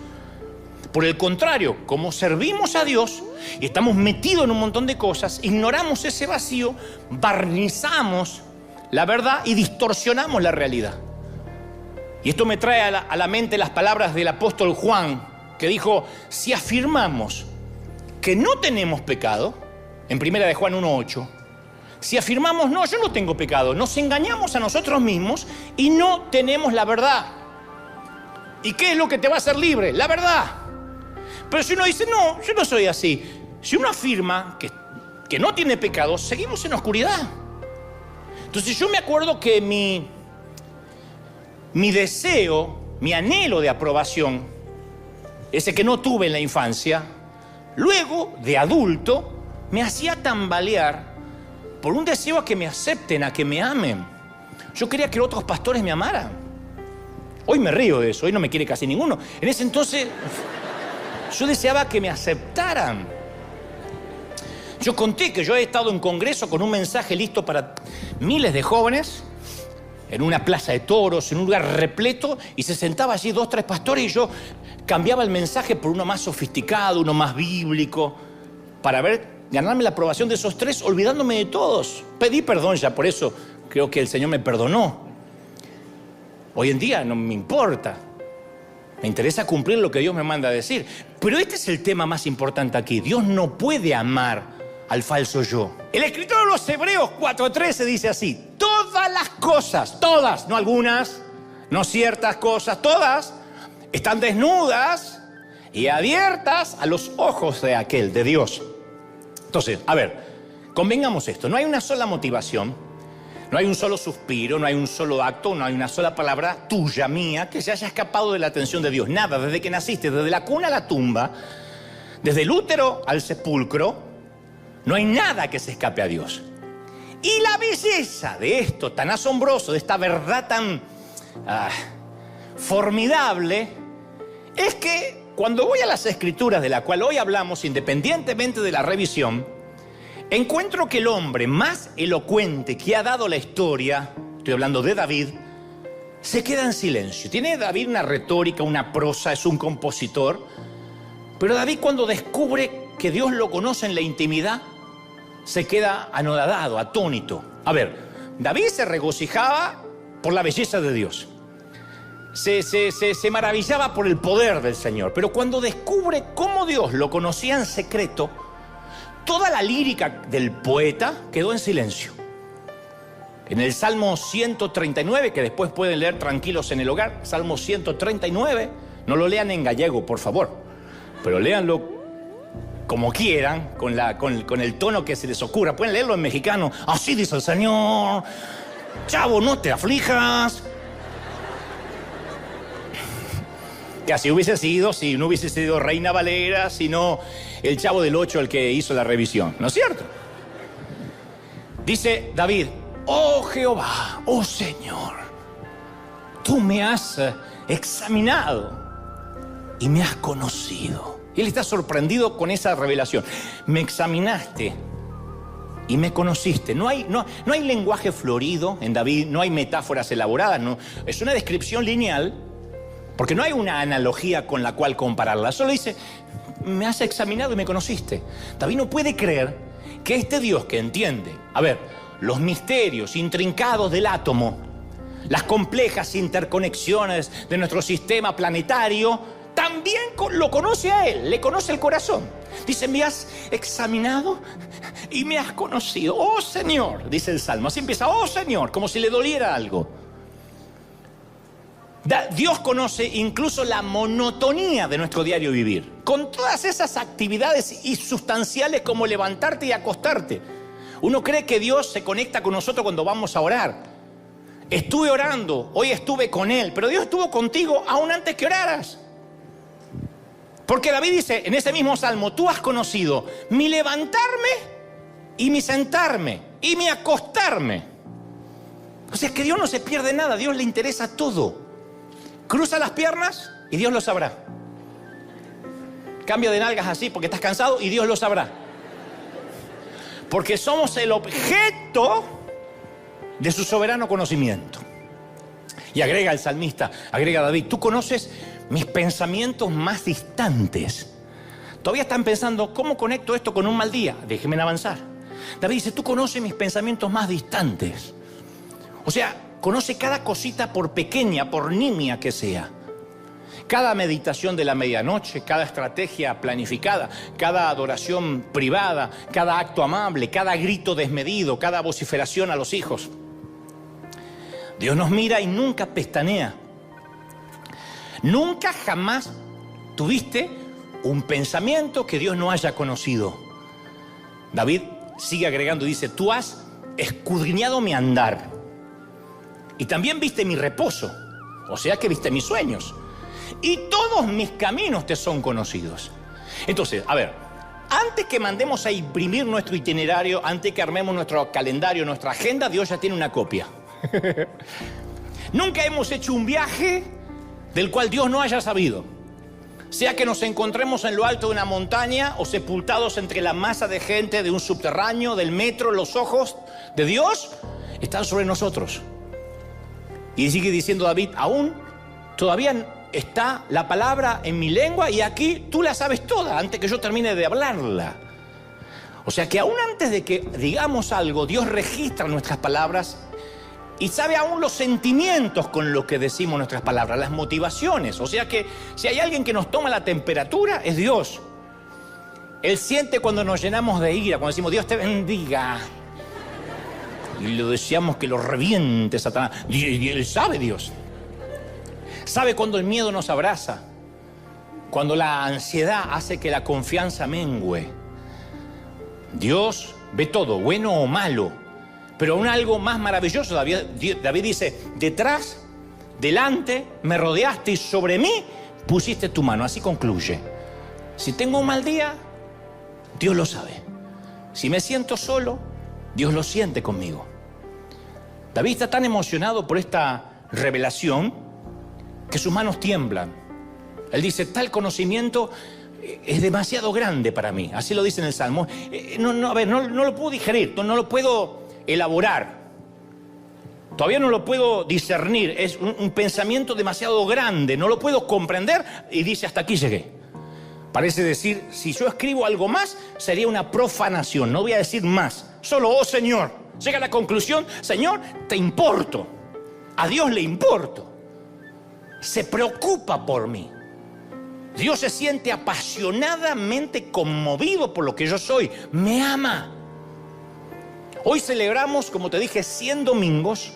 Por el contrario, como servimos a Dios y estamos metidos en un montón de cosas, ignoramos ese vacío, barnizamos la verdad y distorsionamos la realidad. Y esto me trae a la mente las palabras del apóstol Juan, que dijo, si afirmamos que no tenemos pecado, en 1 de Juan 1:8, si afirmamos, no, yo no tengo pecado, nos engañamos a nosotros mismos y no tenemos la verdad. ¿Y qué es lo que te va a hacer libre? La verdad. Pero si uno dice, no, yo no soy así. Si uno afirma que no tiene pecado, seguimos en oscuridad. Entonces yo me acuerdo que mi deseo, mi anhelo de aprobación, ese que no tuve en la infancia, luego de adulto me hacía tambalear por un deseo a que me acepten, a que me amen. Yo quería que otros pastores me amaran. Hoy me río de eso, hoy no me quiere casi ninguno. En ese entonces yo deseaba que me aceptaran. Yo conté que yo he estado en congreso con un mensaje listo para miles de jóvenes, en una plaza de toros, en un lugar repleto, y se sentaba allí 2, 3 pastores y yo cambiaba el mensaje por uno más sofisticado, uno más bíblico, para ganarme la aprobación de esos 3, olvidándome de todos. Pedí perdón ya, por eso creo que el Señor me perdonó. Hoy en día no me importa. Me interesa cumplir lo que Dios me manda a decir. Pero este es el tema más importante aquí. Dios no puede amar al falso yo. El escritor de los Hebreos 4:13 dice así: todas las cosas, todas, no algunas, no ciertas cosas, todas están desnudas y abiertas a los ojos de aquel, de Dios. Entonces, a ver, convengamos esto, no hay una sola motivación, no hay un solo suspiro, no hay un solo acto, no hay una sola palabra tuya, mía, que se haya escapado de la atención de Dios. Nada, desde que naciste, desde la cuna a la tumba, desde el útero al sepulcro, no hay nada que se escape a Dios. Y la belleza de esto tan asombroso, de esta verdad tan formidable, es que cuando voy a las Escrituras, de la cual hoy hablamos, independientemente de la revisión, encuentro que el hombre más elocuente que ha dado la historia, estoy hablando de David, se queda en silencio. Tiene David una retórica, una prosa, es un compositor, pero David, cuando descubre que Dios lo conoce en la intimidad, se queda anodado, atónito. A ver, David se regocijaba por la belleza de Dios. Se maravillaba por el poder del Señor. Pero cuando descubre cómo Dios lo conocía en secreto, toda la lírica del poeta quedó en silencio. En el Salmo 139, que después pueden leer tranquilos en el hogar, Salmo 139, no lo lean en gallego, por favor, pero léanlo como quieran, con el tono que se les ocurra. Pueden leerlo en mexicano. Así dice el Señor. Chavo, no te aflijas. Que así hubiese sido si no hubiese sido Reina Valera, sino el Chavo del 8 el que hizo la revisión. ¿No es cierto? Dice David: oh Jehová, oh Señor, tú me has examinado y me has conocido. Y él está sorprendido con esa revelación. Me examinaste y me conociste. No hay lenguaje florido en David, no hay metáforas elaboradas, no. Es una descripción lineal, porque no hay una analogía con la cual compararla. Solo dice, me has examinado y me conociste. David no puede creer que este Dios que entiende, los misterios intrincados del átomo, las complejas interconexiones de nuestro sistema planetario, también lo conoce a él, le conoce el corazón. Dice, me has examinado y me has conocido. Oh Señor, dice el Salmo. Así empieza, oh Señor, como si le doliera algo. Dios conoce incluso la monotonía de nuestro diario vivir, con todas esas actividades insustanciales como levantarte y acostarte. Uno cree que Dios se conecta con nosotros cuando vamos a orar. Estuve orando, hoy estuve con Él, pero Dios estuvo contigo aún antes que oraras. Porque David dice en ese mismo salmo, tú has conocido mi levantarme y mi sentarme y mi acostarme. O sea, es que Dios no se pierde nada, a Dios le interesa todo. Cruza las piernas y Dios lo sabrá. Cambia de nalgas así porque estás cansado y Dios lo sabrá. Porque somos el objeto de su soberano conocimiento. Y agrega el salmista, agrega David, tú conoces mis pensamientos más distantes. Todavía están pensando, ¿cómo conecto esto con un mal día? Déjenme avanzar. David dice, tú conoces mis pensamientos más distantes. O sea, conoce cada cosita por pequeña, por nimia que sea. Cada meditación de la medianoche, cada estrategia planificada, cada adoración privada, cada acto amable, cada grito desmedido, cada vociferación a los hijos. Dios nos mira y nunca pestanea. Nunca jamás tuviste un pensamiento que Dios no haya conocido. David sigue agregando y dice, tú has escudriñado mi andar y también viste mi reposo, o sea que viste mis sueños, y todos mis caminos te son conocidos. Entonces, antes que mandemos a imprimir nuestro itinerario, antes que armemos nuestro calendario, nuestra agenda, Dios ya tiene una copia. Nunca hemos hecho un viaje del cual Dios no haya sabido. Sea que nos encontremos en lo alto de una montaña o sepultados entre la masa de gente de un subterráneo, del metro, los ojos de Dios están sobre nosotros. Y sigue diciendo David, aún todavía está la palabra en mi lengua y aquí tú la sabes toda antes que yo termine de hablarla. O sea que aún antes de que digamos algo, Dios registra nuestras palabras y sabe aún los sentimientos con los que decimos nuestras palabras, las motivaciones. O sea que si hay alguien que nos toma la temperatura, es Dios. Él siente cuando nos llenamos de ira, cuando decimos Dios te bendiga. Y lo deseamos que lo reviente Satanás. Y él sabe, Dios. Sabe cuando el miedo nos abraza, cuando la ansiedad hace que la confianza mengüe. Dios ve todo, bueno o malo. Pero aún algo más maravilloso, David dice, detrás, delante, me rodeaste y sobre mí pusiste tu mano. Así concluye. Si tengo un mal día, Dios lo sabe. Si me siento solo, Dios lo siente conmigo. David está tan emocionado por esta revelación que sus manos tiemblan. Él dice, tal conocimiento es demasiado grande para mí. Así lo dice en el Salmo. No lo puedo digerir, no lo puedo elaborar. Todavía no lo puedo discernir. Es un pensamiento demasiado grande. No lo puedo comprender. Y dice, hasta aquí llegué. Parece decir, si yo escribo algo más, sería una profanación. No voy a decir más. Solo, oh Señor. Llega a la conclusión, Señor, te importo. A Dios le importo. Se preocupa por mí. Dios se siente apasionadamente conmovido por lo que yo soy. Me ama. Hoy celebramos, como te dije, 100 domingos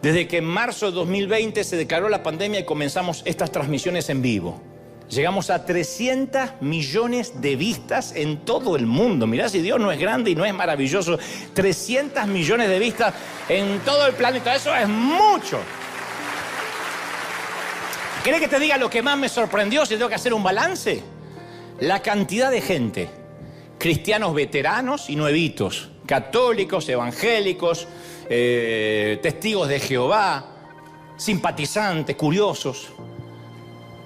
desde que en marzo de 2020 se declaró la pandemia y comenzamos estas transmisiones en vivo. Llegamos a 300 millones de vistas en todo el mundo. Mirá si Dios no es grande y no es maravilloso. 300 millones de vistas en todo el planeta. Eso es mucho. ¿Querés que te diga lo que más me sorprendió si tengo que hacer un balance? La cantidad de gente, cristianos veteranos y nuevitos, católicos, evangélicos, testigos de Jehová, simpatizantes, curiosos.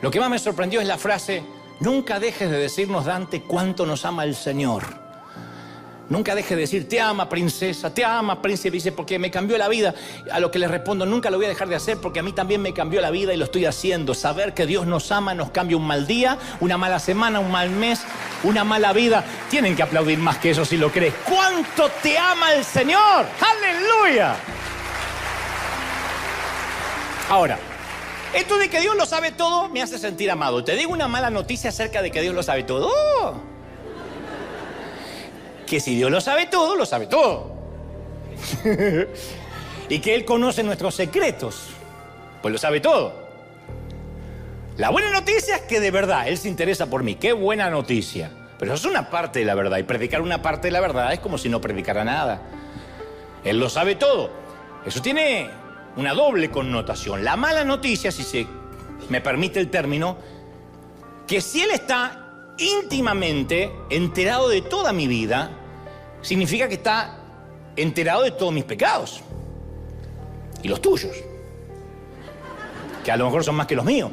Lo que más me sorprendió es la frase, Nunca dejes de decirnos, Dante, cuánto nos ama el Señor. Nunca dejes de decir, te ama princesa, te ama príncipe. Dice, porque me cambió la vida. A lo que le respondo, nunca lo voy a dejar de hacer porque a mí también me cambió la vida y lo estoy haciendo. Saber que Dios nos ama nos cambia un mal día, una mala semana, un mal mes, una mala vida. Tienen que aplaudir más que eso si lo crees. ¿Cuánto te ama el Señor? ¡Aleluya! Ahora, esto de que Dios lo sabe todo me hace sentir amado. Te digo una mala noticia acerca de que Dios lo sabe todo. Que si Dios lo sabe todo, lo sabe todo. Y que Él conoce nuestros secretos, pues lo sabe todo. La buena noticia es que de verdad Él se interesa por mí. ¡Qué buena noticia! Pero eso es una parte de la verdad. Y predicar una parte de la verdad es como si no predicara nada. Él lo sabe todo. Eso tiene una doble connotación. La mala noticia, si se me permite el término, que si Él está íntimamente enterado de toda mi vida, significa que está enterado de todos mis pecados y los tuyos, que a lo mejor son más que los míos.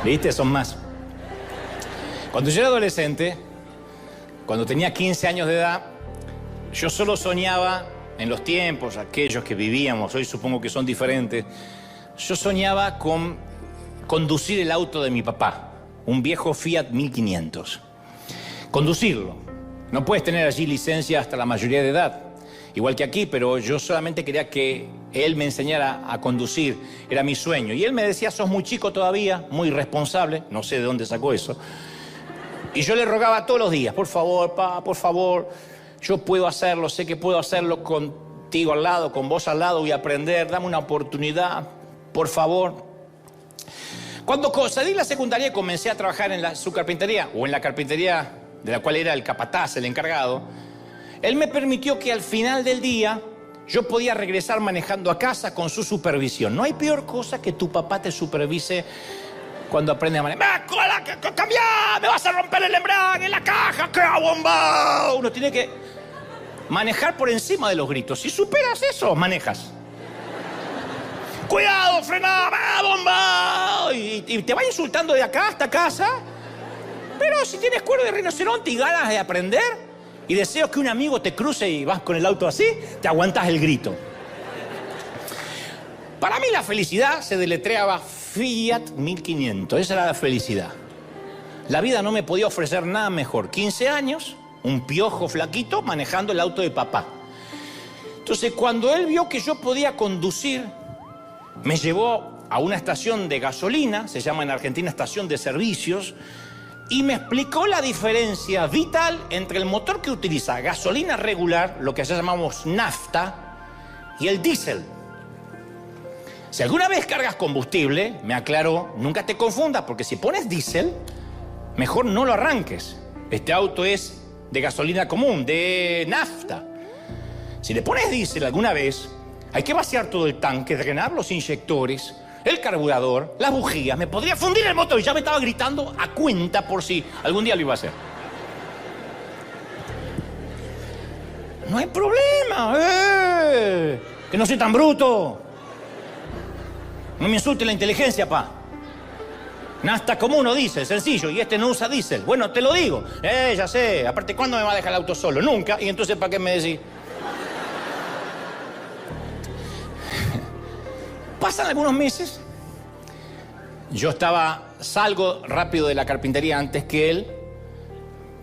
¿Viste? Son más. Cuando yo era adolescente, cuando tenía 15 años de edad, yo solo soñaba, en los tiempos aquellos que vivíamos, hoy supongo que son diferentes, yo soñaba con conducir el auto de mi papá, un viejo Fiat 1500. Conducirlo. No puedes tener allí licencia hasta la mayoría de edad, igual que aquí, pero yo solamente quería que él me enseñara a conducir, era mi sueño. Y él me decía, sos muy chico todavía, muy irresponsable, no sé de dónde sacó eso. Y yo le rogaba todos los días, por favor, pa, por favor, yo puedo hacerlo, sé que puedo hacerlo contigo al lado, con vos al lado, voy a aprender, dame una oportunidad, por favor. Cuando salí de la secundaria y comencé a trabajar en su carpintería, o en la carpintería de la cual era el capataz, el encargado, él me permitió que al final del día yo podía regresar manejando a casa con su supervisión. No hay peor cosa que tu papá te supervise cuando aprende a manejar. ¡Cambia! ¡Me vas a romper el embrague, la caja! ¡Qué bomba! Uno tiene que manejar por encima de los gritos. Si superas eso, manejas. ¡Cuidado, frená! ¡Bomba! Y te va insultando de acá hasta casa. Pero si tienes cuero de rinoceronte y ganas de aprender, y deseos que un amigo te cruce y vas con el auto así, te aguantas el grito. Para mí la felicidad se deletreaba Fiat 1500. Esa era la felicidad. La vida no me podía ofrecer nada mejor. 15 años, un piojo flaquito manejando el auto de papá. Entonces, cuando él vio que yo podía conducir, me llevó a una estación de gasolina, se llama en Argentina estación de servicios, y me explicó la diferencia vital entre el motor que utiliza gasolina regular, lo que allá llamamos nafta, y el diésel. Si alguna vez cargas combustible, me aclaró, nunca te confundas, porque si pones diésel, mejor no lo arranques. Este auto es de gasolina común, de nafta. Si le pones diésel alguna vez, hay que vaciar todo el tanque, drenar los inyectores, el carburador, las bujías. Me podría fundir el motor y ya me estaba gritando a cuenta por si algún día lo iba a hacer. No hay problema, que no soy tan bruto. No me insulte la inteligencia, pa. Nafta común o diésel, sencillo, y este no usa diésel. Bueno, te lo digo. Ya sé. Aparte, ¿cuándo me va a dejar el auto solo? Nunca. Y entonces, ¿para qué me decís? Pasan algunos meses. Yo salgo rápido de la carpintería antes que él.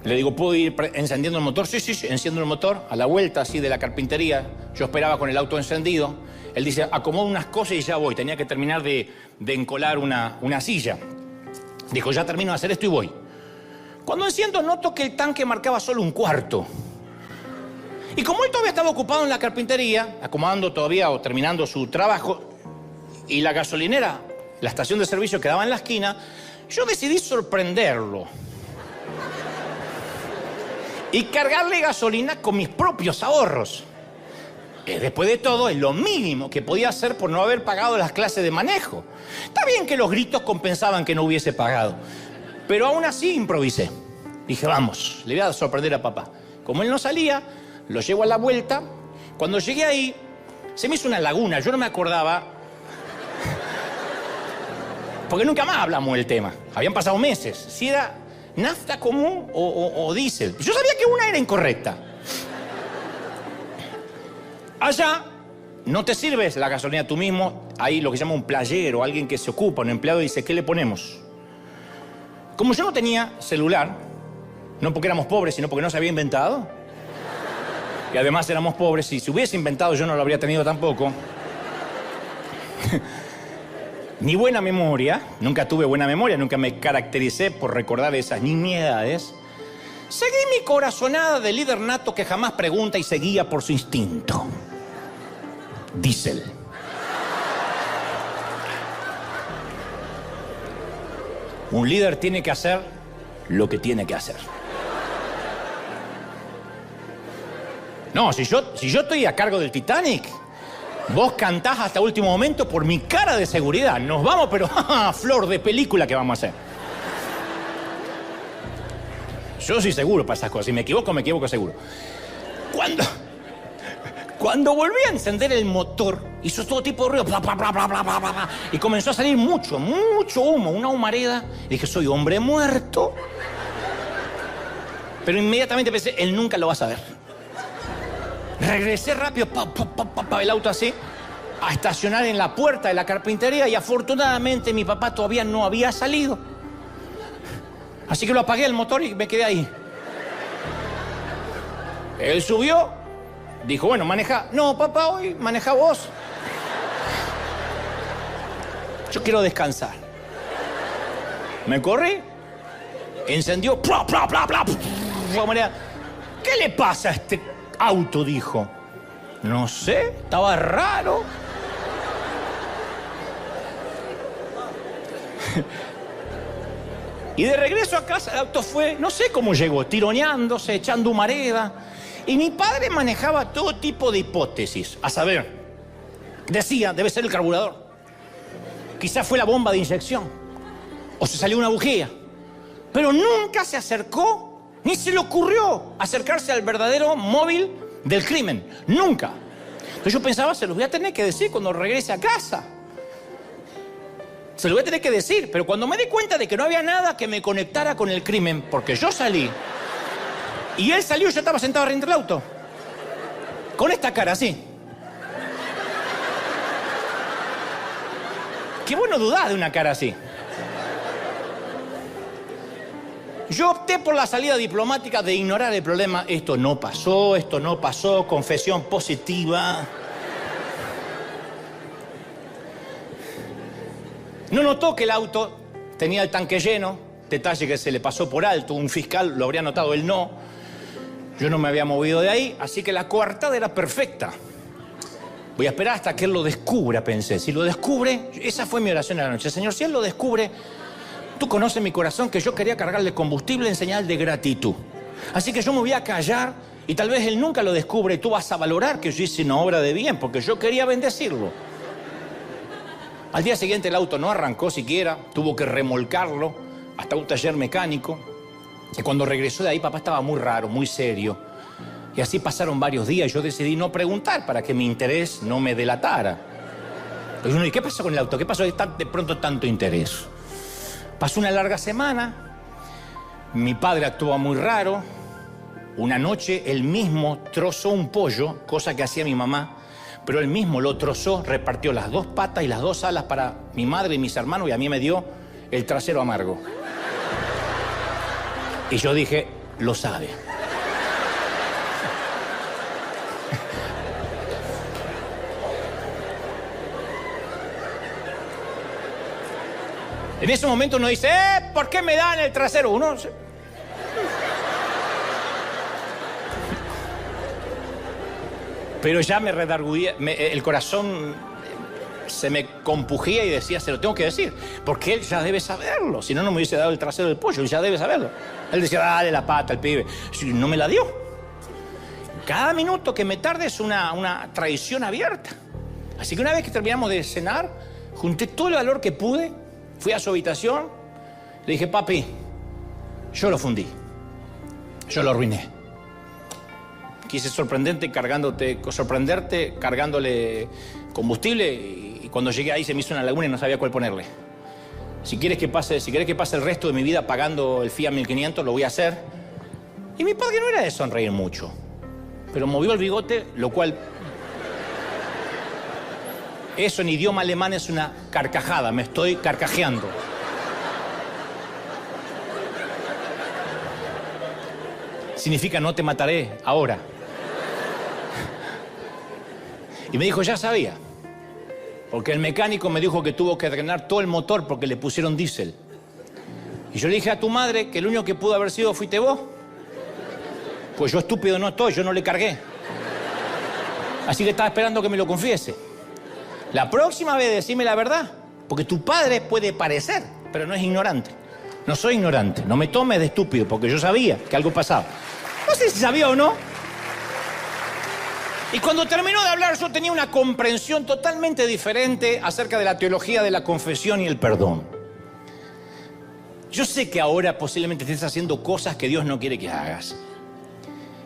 Le digo, ¿puedo ir encendiendo el motor? Sí, enciendo el motor. A la vuelta así de la carpintería, yo esperaba con el auto encendido. Él dice, acomodo unas cosas y ya voy. Tenía que terminar de encolar una silla. Dijo, ya termino de hacer esto y voy. Cuando enciendo, noto que el tanque marcaba solo un cuarto. Y como él todavía estaba ocupado en la carpintería, acomodando todavía o terminando su trabajo, y la gasolinera, la estación de servicio quedaba en la esquina, yo decidí sorprenderlo y cargarle gasolina con mis propios ahorros. Después de todo, es lo mínimo que podía hacer por no haber pagado las clases de manejo. Está bien que los gritos compensaban que no hubiese pagado, pero aún así improvisé. Dije, vamos, le voy a sorprender a papá. Como él no salía, lo llevo a la vuelta. Cuando llegué ahí, Se me hizo una laguna, yo no me acordaba. Porque nunca más hablamos del tema. Habían pasado meses. Si era nafta común o diésel. Yo sabía que una era incorrecta. Allá no te sirves la gasolina tú mismo. Hay lo que se llama un playero, alguien que se ocupa, un empleado, y dice, ¿qué le ponemos? Como yo no tenía celular, no porque éramos pobres, sino porque no se había inventado, y además éramos pobres, y si hubiese inventado yo no lo habría tenido tampoco, ni buena memoria, nunca tuve buena memoria, nunca me caractericé por recordar esas nimiedades, seguí mi corazonada de líder nato que jamás pregunta y se guía por su instinto. Diésel. Un líder tiene que hacer lo que tiene que hacer. No, si yo estoy a cargo del Titanic, vos cantás hasta último momento por mi cara de seguridad. Nos vamos, pero flor de película que vamos a hacer. Yo soy seguro para esas cosas. Si me equivoco seguro. Cuando volví a encender el motor, hizo todo tipo de ruido, bla, bla, bla, bla, bla, bla, bla, y comenzó a salir mucho humo, una humareda. Y dije, soy hombre muerto. Pero inmediatamente pensé, él nunca lo va a saber. Regresé rápido, el auto así, a estacionar en la puerta de la carpintería, y afortunadamente mi papá todavía no había salido. Así que lo apagué el motor y me quedé ahí. Él subió, dijo, bueno, maneja. No, papá, hoy maneja vos. Yo quiero descansar. Me corrí, encendió, ¡plá, plá, plá, plá! ¿Qué le pasa a este auto? Dijo. No sé, estaba raro. Y de regreso a casa el auto fue, no sé cómo llegó, tironeándose, echando humareda. Y mi padre manejaba todo tipo de hipótesis. A saber, decía, debe ser el carburador. Quizás fue la bomba de inyección. O se salió una bujía. Pero nunca se acercó, ni se le ocurrió acercarse al verdadero móvil del crimen. Nunca. Entonces yo pensaba, se los voy a tener que decir cuando regrese a casa. Se lo voy a tener que decir, pero cuando me di cuenta de que no había nada que me conectara con el crimen, porque yo salí, y él salió, yo estaba sentado dentro del auto, con esta cara así. Qué bueno dudar de una cara así. Yo opté por la salida diplomática de ignorar el problema. Esto no pasó, confesión positiva. No notó que el auto tenía el tanque lleno, detalle que se le pasó por alto, un fiscal lo habría notado, él no. Yo no me había movido de ahí, así que la coartada era perfecta. Voy a esperar hasta que él lo descubra, pensé. Si lo descubre, esa fue mi oración de la noche. Señor, si él lo descubre, tú conoces mi corazón, que yo quería cargarle combustible en señal de gratitud. Así que yo me voy a callar y tal vez él nunca lo descubre y tú vas a valorar que yo hice una obra de bien, porque yo quería bendecirlo. Al día siguiente el auto no arrancó siquiera, tuvo que remolcarlo hasta un taller mecánico. Y cuando regresó de ahí, papá estaba muy raro, muy serio. Y así pasaron varios días y yo decidí no preguntar para que mi interés no me delatara. Pero uno, ¿y qué pasó con el auto? ¿Qué pasó de pronto tanto interés? Pasó una larga semana, mi padre actuaba muy raro. Una noche él mismo trozó un pollo, cosa que hacía mi mamá, pero él mismo lo trozó, repartió las dos patas y las dos alas para mi madre y mis hermanos, y a mí me dio el trasero amargo. Y yo dije, lo sabe. En ese momento uno dice, ¿por qué me dan el trasero? Uno... Pero ya me redarguía, el corazón se me compugía y decía, se lo tengo que decir, porque él ya debe saberlo, si no, no me hubiese dado el trasero del pollo, él ya debe saberlo. Él decía, dale la pata al pibe, no me la dio. Cada minuto que me tarde es una traición abierta. Así que una vez que terminamos de cenar, junté todo el valor que pude, fui a su habitación, le dije, papi, yo lo fundí, yo lo arruiné. Quise sorprenderte cargándole combustible y cuando llegué ahí se me hizo una laguna y no sabía cuál ponerle. Si quieres que pase el resto de mi vida pagando el Fiat 1500, lo voy a hacer. Y mi padre no era de sonreír mucho, pero movió el bigote, lo cual... Eso en idioma alemán es una carcajada, me estoy carcajeando. Significa no te mataré ahora. Y me dijo, ya sabía. Porque el mecánico me dijo que tuvo que drenar todo el motor porque le pusieron diésel. Y yo le dije a tu madre que el único que pudo haber sido fuiste vos. Pues yo estúpido no estoy, yo no le cargué. Así que estaba esperando que me lo confiese. La próxima vez decime la verdad. Porque tu padre puede parecer, pero no es ignorante. No soy ignorante, no me tomes de estúpido, porque yo sabía que algo pasaba. No sé si sabía o no. Y cuando terminó de hablar, yo tenía una comprensión totalmente diferente acerca de la teología de la confesión y el perdón. Yo sé que ahora posiblemente estés haciendo cosas que Dios no quiere que hagas.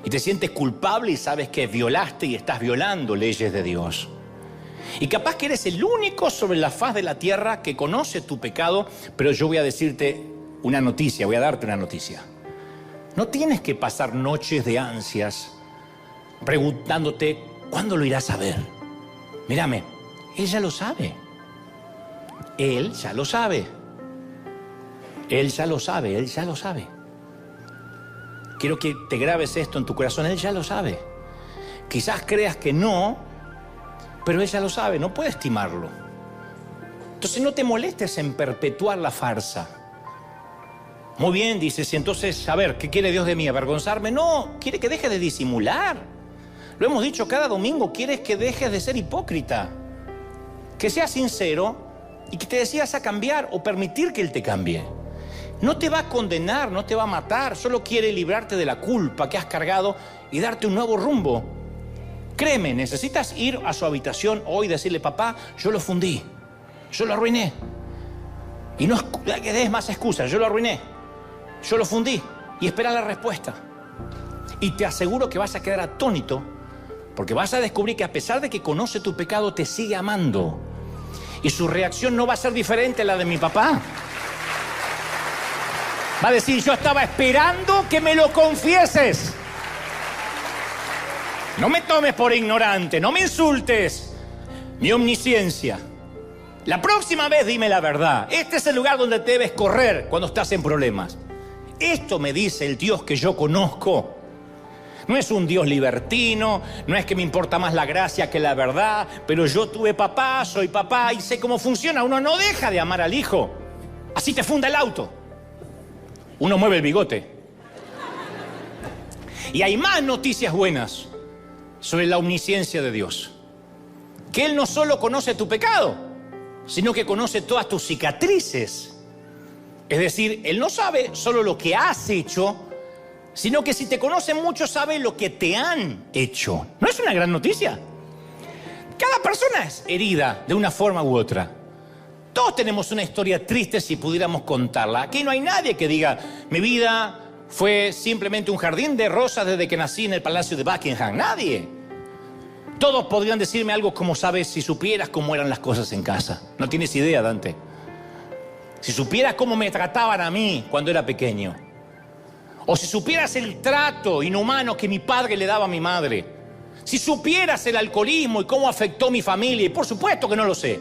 Y te sientes culpable y sabes que violaste y estás violando leyes de Dios. Y capaz que eres el único sobre la faz de la tierra que conoce tu pecado, pero yo voy a decirte una noticia, voy a darte una noticia. No tienes que pasar noches de ansias preguntándote, ¿cuándo lo irás a ver? Mírame, Él ya lo sabe. Él ya lo sabe. Él ya lo sabe, Él ya lo sabe. Quiero que te grabes esto en tu corazón, Él ya lo sabe. Quizás creas que no, pero Él ya lo sabe, no puedes estimarlo. Entonces no te molestes en perpetuar la farsa. Muy bien, dices, y entonces, a ver, ¿qué quiere Dios de mí? ¿Avergonzarme? No, quiere que dejes de disimular. Lo hemos dicho cada domingo, quieres que dejes de ser hipócrita. Que seas sincero y que te decidas a cambiar o permitir que Él te cambie. No te va a condenar, no te va a matar, solo quiere librarte de la culpa que has cargado y darte un nuevo rumbo. Créeme, necesitas ir a su habitación hoy y decirle, papá, yo lo fundí, yo lo arruiné. Y no que des más excusas, yo lo arruiné, yo lo fundí, y espera la respuesta. Y te aseguro que vas a quedar atónito, porque vas a descubrir que a pesar de que conoce tu pecado, te sigue amando. Y su reacción no va a ser diferente a la de mi papá. Va a decir, yo estaba esperando que me lo confieses. No me tomes por ignorante, no me insultes mi omnisciencia. La próxima vez dime la verdad. Este es el lugar donde te debes correr cuando estás en problemas. Esto me dice el Dios que yo conozco. No es un Dios libertino, no es que me importa más la gracia que la verdad, pero yo tuve papá, soy papá y sé cómo funciona. Uno no deja de amar al hijo. Así te funda el auto. Uno mueve el bigote. Y hay más noticias buenas sobre la omnisciencia de Dios. Que Él no solo conoce tu pecado, sino que conoce todas tus cicatrices. Es decir, Él no sabe solo lo que has hecho, sino que si te conoce mucho sabe lo que te han hecho. ¿No es una gran noticia? Cada persona es herida de una forma u otra. Todos tenemos una historia triste si pudiéramos contarla. Aquí no hay nadie que diga, mi vida fue simplemente un jardín de rosas desde que nací en el Palacio de Buckingham. Nadie. Todos podrían decirme algo como, sabes, si supieras cómo eran las cosas en casa. No tienes idea, Dante. Si supieras cómo me trataban a mí cuando era pequeño. O si supieras el trato inhumano que mi padre le daba a mi madre. Si supieras el alcoholismo y cómo afectó mi familia. Y por supuesto que no lo sé.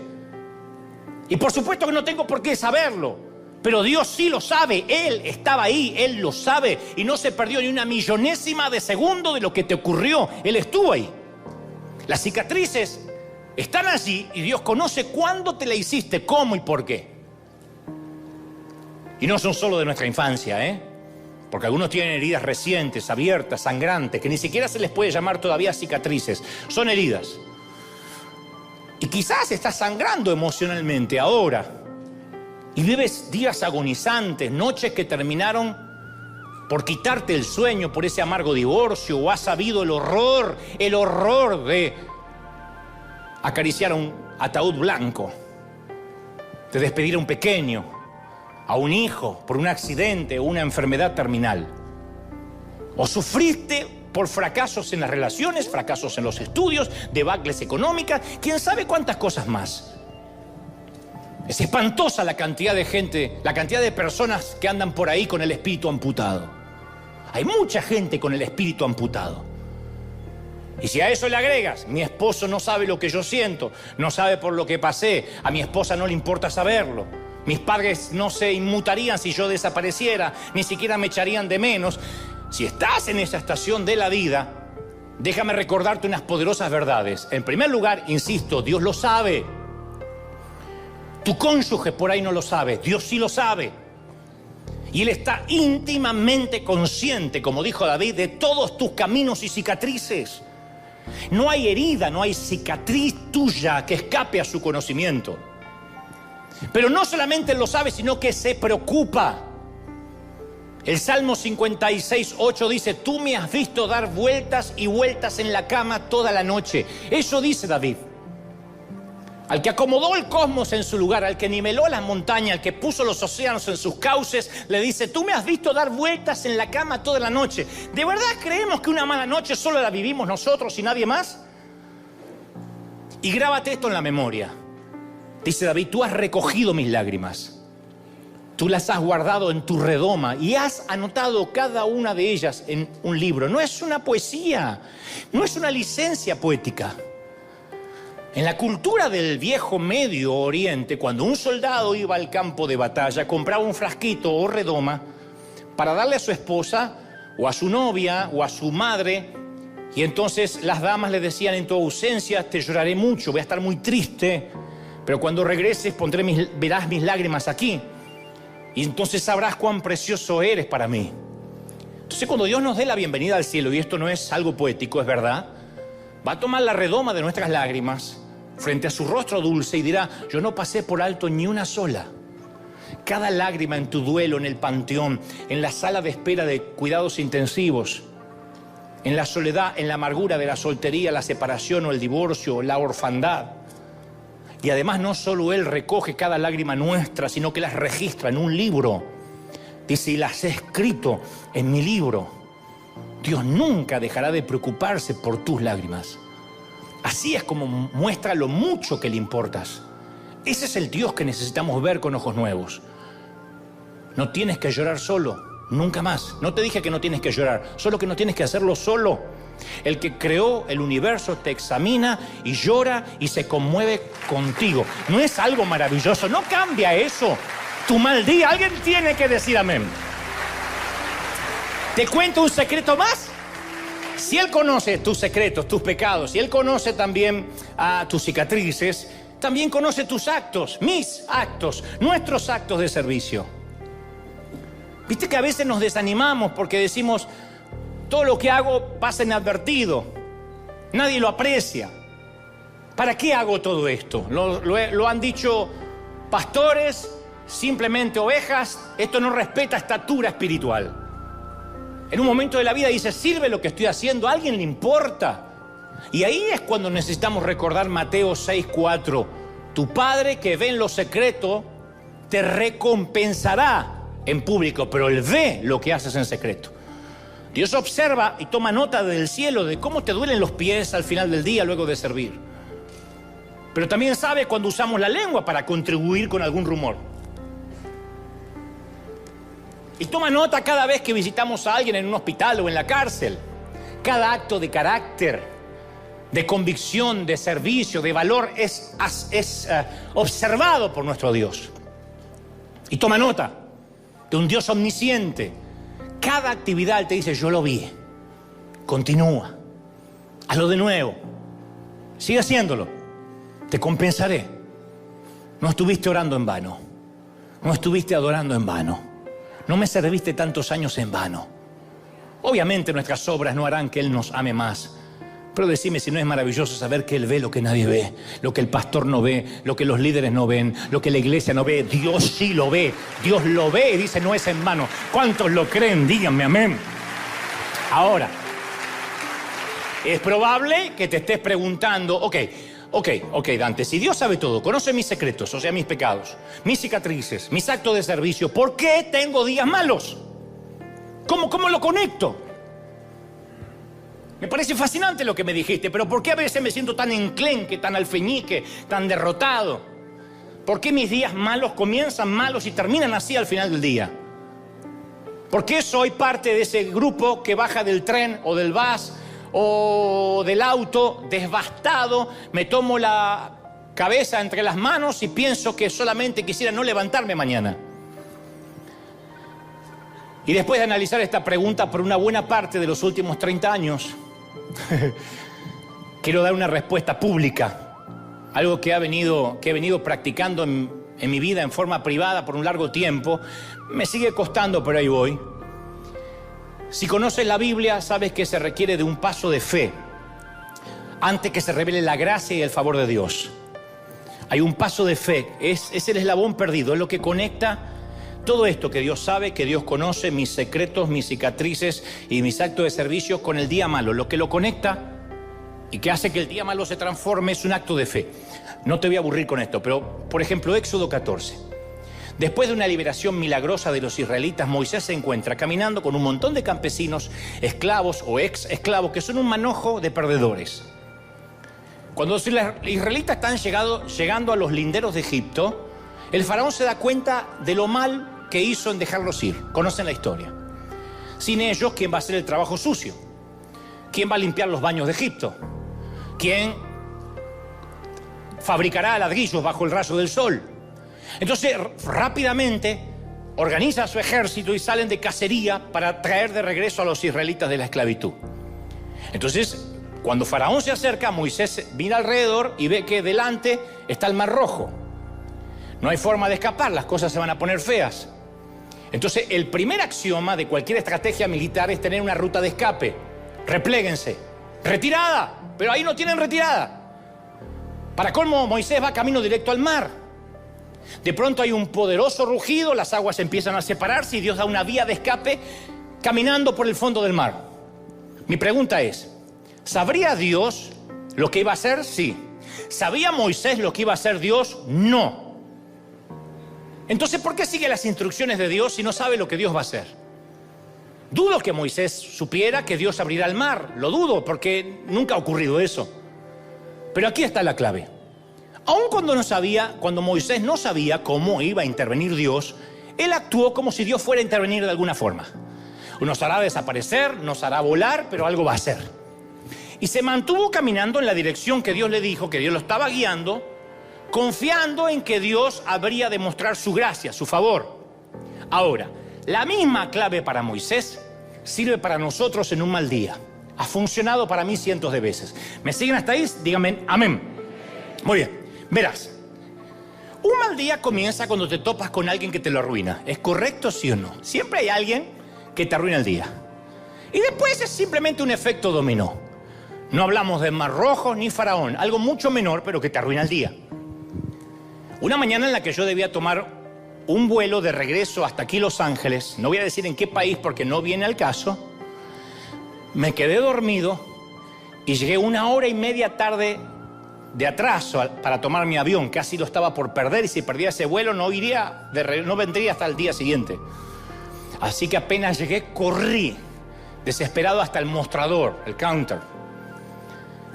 Y por supuesto que no tengo por qué saberlo. Pero Dios sí lo sabe. Él estaba ahí, Él lo sabe. Y no se perdió ni una millonésima de segundo de lo que te ocurrió. Él estuvo ahí. Las cicatrices están allí y Dios conoce cuándo te la hiciste, cómo y por qué. Y no son solo de nuestra infancia, porque algunos tienen heridas recientes, abiertas, sangrantes, que ni siquiera se les puede llamar todavía cicatrices. Son heridas. Y quizás estás sangrando emocionalmente ahora. Y vives días agonizantes, noches que terminaron por quitarte el sueño por ese amargo divorcio, o has sabido el horror de acariciar un ataúd blanco, de despedir a un pequeño, a un hijo por un accidente o una enfermedad terminal. O sufriste por fracasos en las relaciones, fracasos en los estudios, debacles económicas, quién sabe cuántas cosas más. Es espantosa la cantidad de gente, la cantidad de personas que andan por ahí con el espíritu amputado. Hay mucha gente con el espíritu amputado. Y si a eso le agregas, mi esposo no sabe lo que yo siento, no sabe por lo que pasé, a mi esposa no le importa saberlo, mis padres no se inmutarían si yo desapareciera, ni siquiera me echarían de menos. Si estás en esa estación de la vida, déjame recordarte unas poderosas verdades. En primer lugar, insisto, Dios lo sabe. Tu cónyuge por ahí no lo sabe, Dios sí lo sabe. Y Él está íntimamente consciente, como dijo David, de todos tus caminos y cicatrices. No hay herida, no hay cicatriz tuya que escape a su conocimiento. Pero no solamente Él lo sabe, sino que se preocupa. El Salmo 56:8 dice: tú me has visto dar vueltas y vueltas en la cama toda la noche. Eso dice David. Al que acomodó el cosmos en su lugar, al que niveló las montañas, al que puso los océanos en sus cauces, le dice: tú me has visto dar vueltas en la cama toda la noche. ¿De verdad creemos que una mala noche solo la vivimos nosotros y nadie más? Y grábate esto en la memoria. Dice David: tú has recogido mis lágrimas, tú las has guardado en tu redoma y has anotado cada una de ellas en un libro. No es una poesía, no es una licencia poética. En la cultura del viejo Medio Oriente, cuando un soldado iba al campo de batalla, compraba un frasquito o redoma para darle a su esposa o a su novia o a su madre, y entonces las damas le decían: en tu ausencia te lloraré mucho, voy a estar muy triste, pero cuando regreses verás mis lágrimas aquí, y entonces sabrás cuán precioso eres para mí. Entonces, cuando Dios nos dé la bienvenida al cielo, y esto no es algo poético, es verdad, va a tomar la redoma de nuestras lágrimas frente a su rostro dulce y dirá: yo no pasé por alto ni una sola. Cada lágrima en tu duelo, en el panteón, en la sala de espera de cuidados intensivos, en la soledad, en la amargura de la soltería, la separación o el divorcio, la orfandad. Y además no solo Él recoge cada lágrima nuestra, sino que las registra en un libro. Dice: y las he escrito en mi libro. Dios nunca dejará de preocuparse por tus lágrimas. Así es como muestra lo mucho que le importas. Ese es el Dios que necesitamos ver con ojos nuevos. No tienes que llorar solo, nunca más. No te dije que no tienes que llorar, solo que no tienes que hacerlo solo. El que creó el universo te examina y llora y se conmueve contigo. ¿No es algo maravilloso? ¿No cambia eso tu mal día? Alguien tiene que decir amén. ¿Te cuento un secreto más? Si Él conoce tus secretos, tus pecados, si Él conoce también tus cicatrices, también conoce tus actos, mis actos, nuestros actos de servicio. Viste que a veces nos desanimamos porque decimos: todo lo que hago pasa inadvertido, nadie lo aprecia. ¿Para qué hago todo esto? Lo han dicho pastores, simplemente ovejas. Esto no respeta estatura espiritual. En un momento de la vida dice: sirve lo que estoy haciendo, ¿a alguien le importa? Y ahí es cuando necesitamos recordar Mateo 6:4. Tu Padre que ve en lo secreto te recompensará en público, pero Él ve lo que haces en secreto. Dios observa y toma nota del cielo de cómo te duelen los pies al final del día luego de servir. Pero también sabe cuando usamos la lengua para contribuir con algún rumor. Y toma nota cada vez que visitamos a alguien en un hospital o en la cárcel. Cada acto de carácter, de convicción, de servicio, de valor es observado por nuestro Dios. Y toma nota de un Dios omnisciente. Cada actividad Él te dice: yo lo vi. Continúa. Hazlo de nuevo. Sigue haciéndolo. Te compensaré. No estuviste orando en vano. No estuviste adorando en vano. No me serviste tantos años en vano. Obviamente nuestras obras no harán que Él nos ame más. Pero decime si no es maravilloso saber que Él ve lo que nadie ve, lo que el pastor no ve, lo que los líderes no ven, lo que la iglesia no ve. Dios sí lo ve. Dios lo ve y dice: no es en vano. ¿Cuántos lo creen? Díganme amén. Ahora, es probable que te estés preguntando: Ok, Dante, si Dios sabe todo, conoce mis secretos, o sea, mis pecados, mis cicatrices, mis actos de servicio, ¿por qué tengo días malos? ¿Cómo lo conecto? Me parece fascinante lo que me dijiste, pero ¿por qué a veces me siento tan enclenque, tan alfeñique, tan derrotado? ¿Por qué mis días malos comienzan malos y terminan así al final del día? ¿Por qué soy parte de ese grupo que baja del tren o del bus o del auto devastado? Me tomo la cabeza entre las manos y pienso que solamente quisiera no levantarme mañana. Y después de analizar esta pregunta por una buena parte de los últimos 30 años, quiero dar una respuesta pública. Algo que he venido practicando en mi vida en forma privada por un largo tiempo. Me sigue costando, pero ahí voy. Si conoces la Biblia, sabes que se requiere de un paso de fe antes que se revele la gracia y el favor de Dios. Hay un paso de fe, es el eslabón perdido, es lo que conecta todo esto que Dios sabe, que Dios conoce, mis secretos, mis cicatrices y mis actos de servicio con el día malo. Lo que lo conecta y que hace que el día malo se transforme es un acto de fe. No te voy a aburrir con esto, pero por ejemplo, Éxodo 14. Después de una liberación milagrosa de los israelitas, Moisés se encuentra caminando con un montón de campesinos, esclavos o ex esclavos, que son un manojo de perdedores. Cuando los israelitas están llegando a los linderos de Egipto, el faraón se da cuenta de lo mal que hizo en dejarlos ir. Conocen la historia. Sin ellos, ¿quién va a hacer el trabajo sucio? ¿Quién va a limpiar los baños de Egipto? ¿Quién fabricará ladrillos bajo el rayo del sol? Entonces, rápidamente organiza a su ejército y salen de cacería para traer de regreso a los israelitas de la esclavitud. Entonces, cuando Faraón se acerca, Moisés mira alrededor y ve que delante está el Mar Rojo. No hay forma de escapar, las cosas se van a poner feas. Entonces, el primer axioma de cualquier estrategia militar es tener una ruta de escape. Repléguense. ¡Retirada! Pero ahí no tienen retirada. Para colmo, Moisés va camino directo al mar. De pronto hay un poderoso rugido, las aguas empiezan a separarse y Dios da una vía de escape caminando por el fondo del mar. Mi pregunta es, ¿sabría Dios lo que iba a hacer? Sí. ¿Sabía Moisés lo que iba a hacer Dios? No. Entonces, ¿por qué sigue las instrucciones de Dios si no sabe lo que Dios va a hacer? Dudo que Moisés supiera que Dios abrirá el mar. Lo dudo, porque nunca ha ocurrido eso. Pero aquí está la clave. Aun cuando Moisés no sabía cómo iba a intervenir Dios, él actuó como si Dios fuera a intervenir de alguna forma. Nos hará desaparecer, nos hará volar, pero algo va a hacer. Y se mantuvo caminando en la dirección que Dios le dijo, que Dios lo estaba guiando, confiando en que Dios habría de mostrar su gracia, su favor. Ahora, la misma clave para Moisés sirve para nosotros en un mal día. Ha funcionado para mí cientos de veces. ¿Me siguen hasta ahí? Díganme amén. Muy bien, verás. Un mal día comienza cuando te topas con alguien que te lo arruina. ¿Es correcto, sí o no? Siempre hay alguien que te arruina el día. Y después es simplemente un efecto dominó. No hablamos de Mar Rojo ni Faraón, algo mucho menor, pero que te arruina el día. Una mañana en la que yo debía tomar un vuelo de regreso hasta aquí Los Ángeles, no voy a decir en qué país porque no viene al caso, me quedé dormido y llegué 1 hora y media tarde de atraso para tomar mi avión. Casi lo estaba por perder y si perdía ese vuelo no vendría hasta el día siguiente. Así que apenas llegué, corrí, desesperado hasta el mostrador, el counter.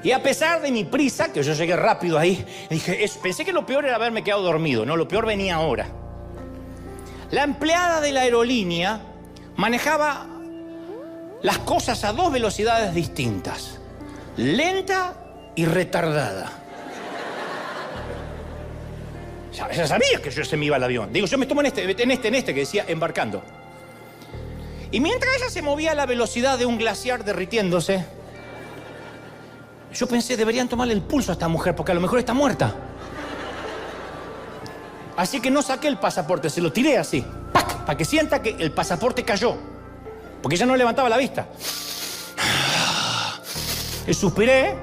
Y a pesar de mi prisa, que yo llegué rápido ahí, pensé que lo peor era haberme quedado dormido. No, lo peor venía ahora. La empleada de la aerolínea manejaba las cosas a 2 velocidades distintas. Lenta y retardada. Ya sabía que yo se me iba al avión. Digo, yo me tomo en este que decía embarcando. Y mientras ella se movía a la velocidad de un glaciar derritiéndose, yo pensé, deberían tomarle el pulso a esta mujer porque a lo mejor está muerta. Así que no saqué el pasaporte, se lo tiré así, ¡pac!, para que sienta que el pasaporte cayó, porque ella no levantaba la vista. Y suspiré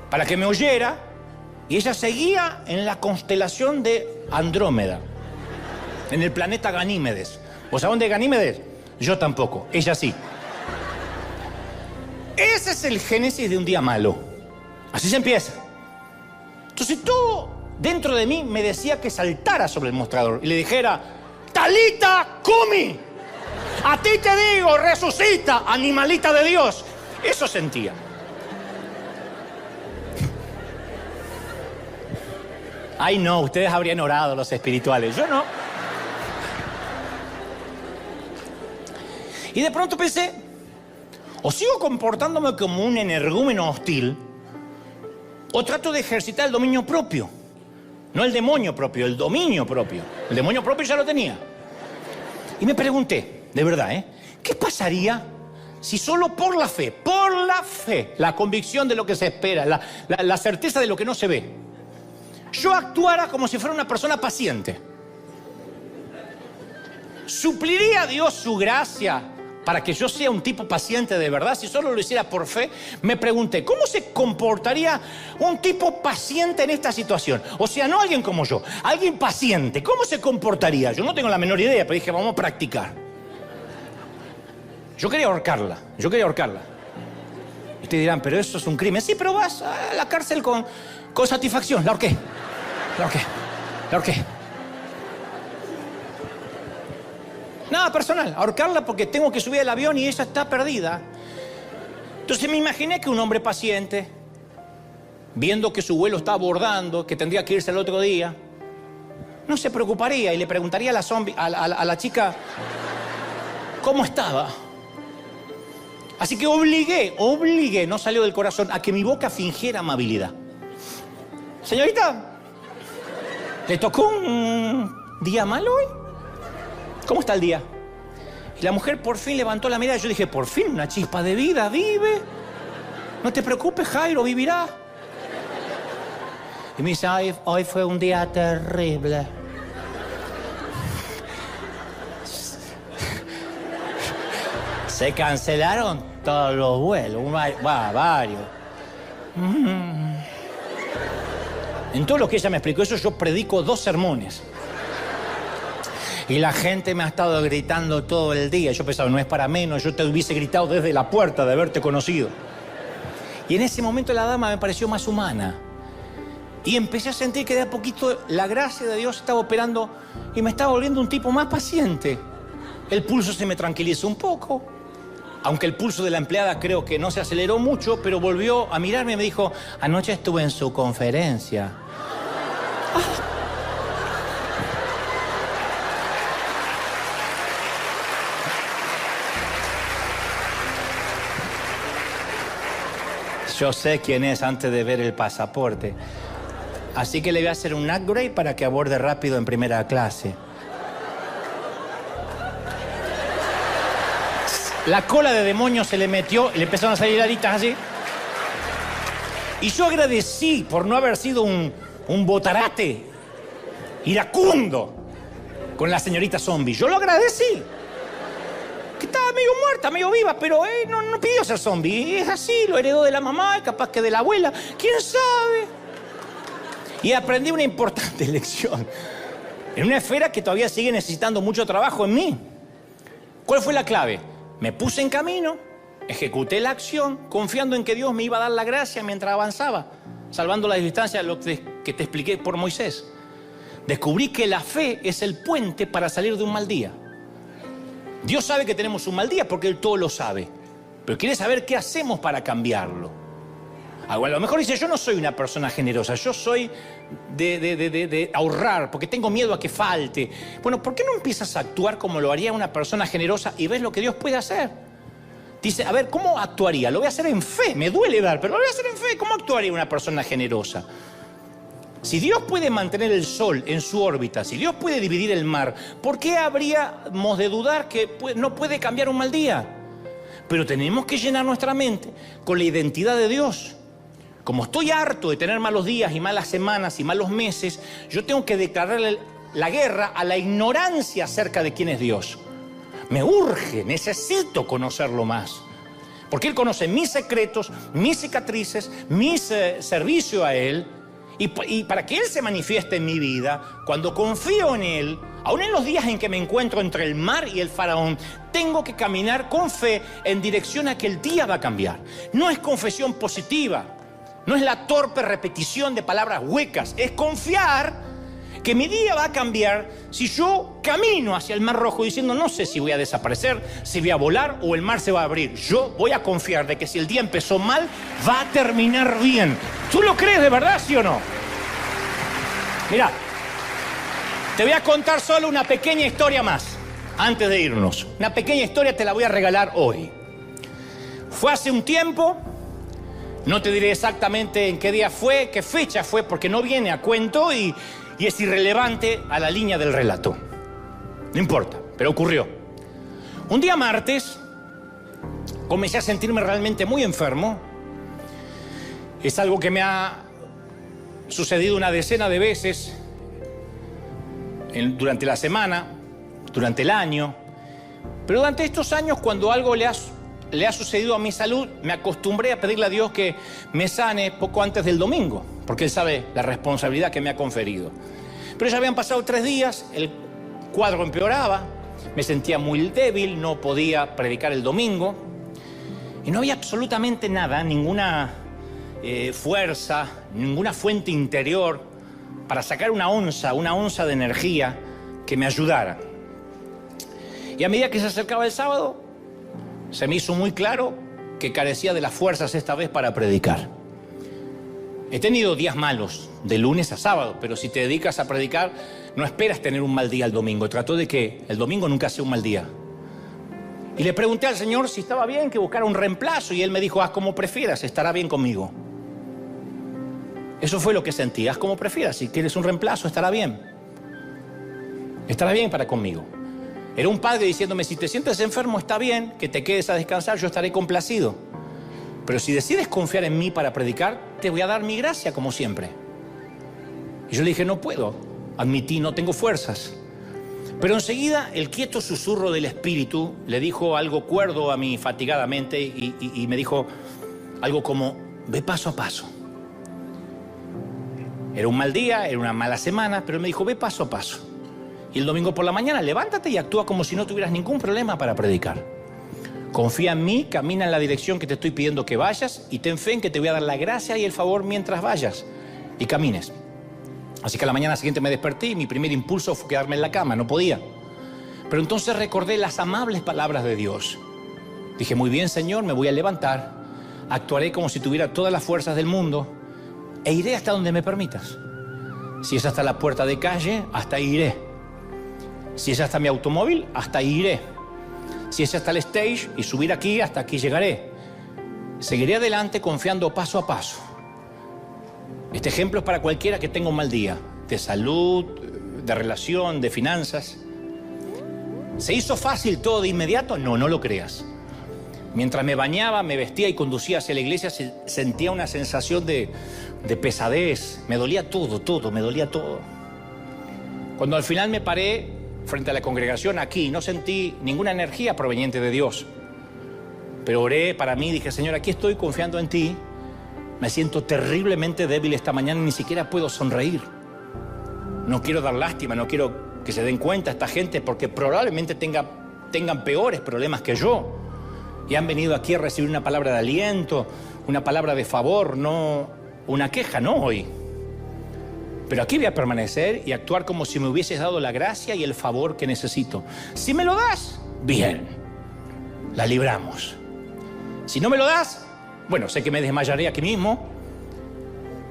para que me oyera y ella seguía en la constelación de Andrómeda, en el planeta Ganímedes. ¿Vos sabés dónde es Ganímedes? Yo tampoco, ella sí. Ese es el génesis de un día malo. Así se empieza. Entonces todo dentro de mí me decía que saltara sobre el mostrador y le dijera: Talita Cumi, a ti te digo, resucita, animalita de Dios. Eso sentía. Ay, no, ustedes habrían orado, los espirituales. Yo no. Y de pronto pensé, o sigo comportándome como un energúmeno hostil, o trato de ejercitar el dominio propio. No el demonio propio, el dominio propio. El demonio propio ya lo tenía. Y me pregunté, de verdad, ¿qué pasaría si solo por la fe, la convicción de lo que se espera, la certeza de lo que no se ve, yo actuara como si fuera una persona paciente? ¿Supliría a Dios su gracia para que yo sea un tipo paciente de verdad? Si solo lo hiciera por fe, me pregunté, ¿cómo se comportaría un tipo paciente en esta situación? O sea, no alguien como yo, alguien paciente. ¿Cómo se comportaría? Yo no tengo la menor idea, pero dije, vamos a practicar. Yo quería ahorcarla. Y ustedes dirán, pero eso es un crimen. Sí, pero vas a la cárcel con satisfacción. La ahorqué. Nada personal, ahorcarla porque tengo que subir al avión y ella está perdida. Entonces me imaginé que un hombre paciente, viendo que su vuelo está abordando, que tendría que irse el otro día, no se preocuparía y le preguntaría a la chica cómo estaba. Así que obligué, no salió del corazón, a que mi boca fingiera amabilidad. Señorita, ¿le tocó un día malo hoy? ¿Cómo está el día? Y la mujer por fin levantó la mirada y yo dije, por fin, una chispa de vida, vive. No te preocupes, Jairo, vivirá. Y me dice, hoy fue un día terrible. Se cancelaron todos los vuelos, varios. En todo lo que ella me explicó eso, yo predico 2 sermones. Y la gente me ha estado gritando todo el día. Yo pensaba, no es para menos, yo te hubiese gritado desde la puerta de haberte conocido. Y en ese momento la dama me pareció más humana. Y empecé a sentir que de a poquito la gracia de Dios estaba operando y me estaba volviendo un tipo más paciente. El pulso se me tranquilizó un poco. Aunque el pulso de la empleada creo que no se aceleró mucho, pero volvió a mirarme y me dijo, anoche estuve en su conferencia. Yo sé quién es antes de ver el pasaporte. Así que le voy a hacer un upgrade para que aborde rápido en primera clase. La cola de demonio se le metió, le empezaron a salir aritas así. Y yo agradecí por no haber sido un botarate iracundo con la señorita zombie. Yo lo agradecí. Que estaba medio muerta, medio viva, pero no pidió ser zombie. Es así, lo heredó de la mamá, capaz que de la abuela. ¿Quién sabe? Y aprendí una importante lección. En una esfera que todavía sigue necesitando mucho trabajo en mí. ¿Cuál fue la clave? Me puse en camino, ejecuté la acción, confiando en que Dios me iba a dar la gracia mientras avanzaba, salvando la distancia de lo que te expliqué por Moisés. Descubrí que la fe es el puente para salir de un mal día. Dios sabe que tenemos un mal día porque Él todo lo sabe, pero quiere saber qué hacemos para cambiarlo. A lo mejor dice, yo no soy una persona generosa, yo soy de ahorrar porque tengo miedo a que falte. Bueno, ¿por qué no empiezas a actuar como lo haría una persona generosa y ves lo que Dios puede hacer? Dice, a ver, ¿cómo actuaría? Lo voy a hacer en fe, me duele dar, pero lo voy a hacer en fe. ¿Cómo actuaría una persona generosa? Si Dios puede mantener el sol en su órbita, si Dios puede dividir el mar, ¿por qué habríamos de dudar que no puede cambiar un mal día? Pero tenemos que llenar nuestra mente con la identidad de Dios. Como estoy harto de tener malos días y malas semanas y malos meses, yo tengo que declararle la guerra a la ignorancia acerca de quién es Dios. Me urge, necesito conocerlo más. Porque Él conoce mis secretos, mis cicatrices, mi servicio a Él. Y para que Él se manifieste en mi vida, cuando confío en Él, aún en los días en que me encuentro entre el mar y el faraón, tengo que caminar con fe en dirección a que el día va a cambiar. No es confesión positiva. No es la torpe repetición de palabras huecas, es confiar que mi día va a cambiar si yo camino hacia el Mar Rojo diciendo, no sé si voy a desaparecer, si voy a volar o el mar se va a abrir. Yo voy a confiar de que si el día empezó mal, va a terminar bien. ¿Tú lo crees de verdad, sí o no? Mira, te voy a contar solo una pequeña historia más antes de irnos. Una pequeña historia te la voy a regalar hoy. Fue hace un tiempo, no te diré exactamente en qué día fue, qué fecha fue, porque no viene a cuento y es irrelevante a la línea del relato. No importa, pero ocurrió. Un día martes, comencé a sentirme realmente muy enfermo. Es algo que me ha sucedido una decena de veces durante la semana, durante el año. Pero durante estos años, cuando algo le ha sucedido a mi salud, me acostumbré a pedirle a Dios que me sane poco antes del domingo, porque Él sabe la responsabilidad que me ha conferido. Pero ya habían pasado 3 días, el cuadro empeoraba, me sentía muy débil, no podía predicar el domingo, y no había absolutamente nada, ninguna fuerza, ninguna fuente interior para sacar una onza de energía que me ayudara. Y a medida que se acercaba el sábado, se me hizo muy claro que carecía de las fuerzas esta vez para predicar. He tenido días malos, de lunes a sábado, pero si te dedicas a predicar, no esperas tener un mal día el domingo. Trato de que el domingo nunca sea un mal día. Y le pregunté al Señor si estaba bien que buscara un reemplazo, y Él me dijo, haz como prefieras, estará bien conmigo. Eso fue lo que sentí, haz como prefieras, si quieres un reemplazo, estará bien. Estará bien para conmigo. Era un padre diciéndome, si te sientes enfermo, está bien, que te quedes a descansar, yo estaré complacido. Pero si decides confiar en mí para predicar, te voy a dar mi gracia, como siempre. Y yo le dije, no puedo, admití, no tengo fuerzas. Pero enseguida, el quieto susurro del Espíritu le dijo algo cuerdo a mí fatigadamente y me dijo algo como, ve paso a paso. Era un mal día, era una mala semana, pero él me dijo, ve paso a paso. Y el domingo por la mañana, levántate y actúa como si no tuvieras ningún problema para predicar. Confía en mí, camina en la dirección que te estoy pidiendo que vayas y ten fe en que te voy a dar la gracia y el favor mientras vayas y camines. Así que a la mañana siguiente me desperté y mi primer impulso fue quedarme en la cama, no podía. Pero entonces recordé las amables palabras de Dios. Dije, muy bien, Señor, me voy a levantar, actuaré como si tuviera todas las fuerzas del mundo e iré hasta donde me permitas. Si es hasta la puerta de calle, hasta ahí iré. Si es hasta mi automóvil, hasta ahí iré. Si es hasta el stage y subir aquí, hasta aquí llegaré. Seguiré adelante confiando paso a paso. Este ejemplo es para cualquiera que tenga un mal día, de salud, de relación, de finanzas. ¿Se hizo fácil todo de inmediato? No, no lo creas. Mientras me bañaba, me vestía y conducía hacia la iglesia, sentía una sensación de pesadez. Me dolía todo, me dolía todo. Cuando al final me paré frente a la congregación aquí, no sentí ninguna energía proveniente de Dios. Pero oré para mí, dije, Señor, aquí estoy confiando en ti. Me siento terriblemente débil esta mañana y ni siquiera puedo sonreír. No quiero dar lástima, no quiero que se den cuenta esta gente porque probablemente tengan peores problemas que yo. Y han venido aquí a recibir una palabra de aliento, una palabra de favor, no una queja, no hoy. Pero aquí voy a permanecer y actuar como si me hubieses dado la gracia y el favor que necesito. Si me lo das, bien, la libramos. Si no me lo das, bueno, sé que me desmayaré aquí mismo,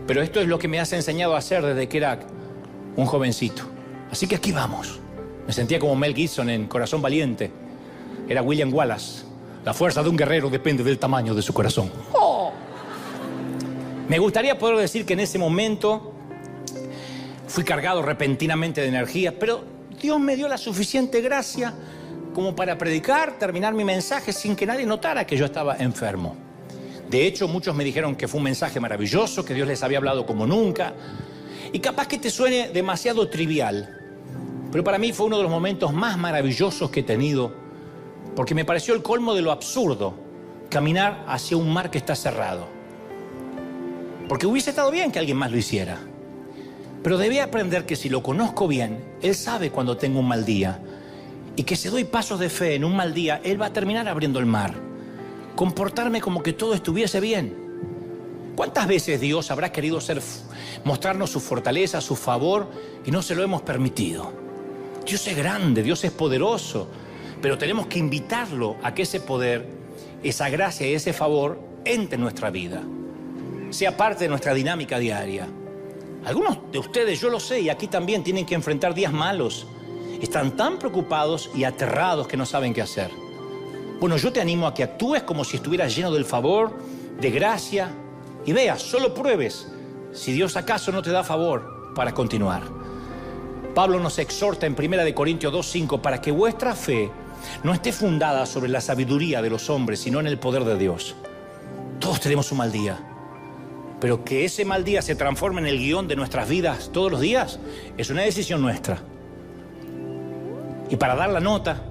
pero esto es lo que me has enseñado a hacer desde que era un jovencito. Así que aquí vamos. Me sentía como Mel Gibson en Corazón Valiente. Era William Wallace. La fuerza de un guerrero depende del tamaño de su corazón. ¡Oh! Me gustaría poder decir que en ese momento fui cargado repentinamente de energía, pero Dios me dio la suficiente gracia como para predicar, terminar mi mensaje sin que nadie notara que yo estaba enfermo. De hecho, muchos me dijeron que fue un mensaje maravilloso, que Dios les había hablado como nunca. Y capaz que te suene demasiado trivial, pero para mí fue uno de los momentos más maravillosos que he tenido, porque me pareció el colmo de lo absurdo, caminar hacia un mar que está cerrado. Porque hubiese estado bien que alguien más lo hiciera. Pero debí aprender que si lo conozco bien, Él sabe cuando tengo un mal día. Y que si doy pasos de fe en un mal día, Él va a terminar abriendo el mar. Comportarme como que todo estuviese bien. ¿Cuántas veces Dios habrá querido mostrarnos su fortaleza, su favor, y no se lo hemos permitido? Dios es grande, Dios es poderoso, pero tenemos que invitarlo a que ese poder, esa gracia y ese favor entre en nuestra vida, sea parte de nuestra dinámica diaria. Algunos de ustedes, yo lo sé, y aquí también tienen que enfrentar días malos. Están tan preocupados y aterrados que no saben qué hacer. Bueno, yo te animo a que actúes como si estuvieras lleno del favor, de gracia, y veas, solo pruebes si Dios acaso no te da favor para continuar. Pablo nos exhorta en 1 Corintios 2:5 para que vuestra fe no esté fundada sobre la sabiduría de los hombres, sino en el poder de Dios. Todos tenemos un mal día, pero que ese mal día se transforme en el guión de nuestras vidas todos los días es una decisión nuestra. Y para dar la nota,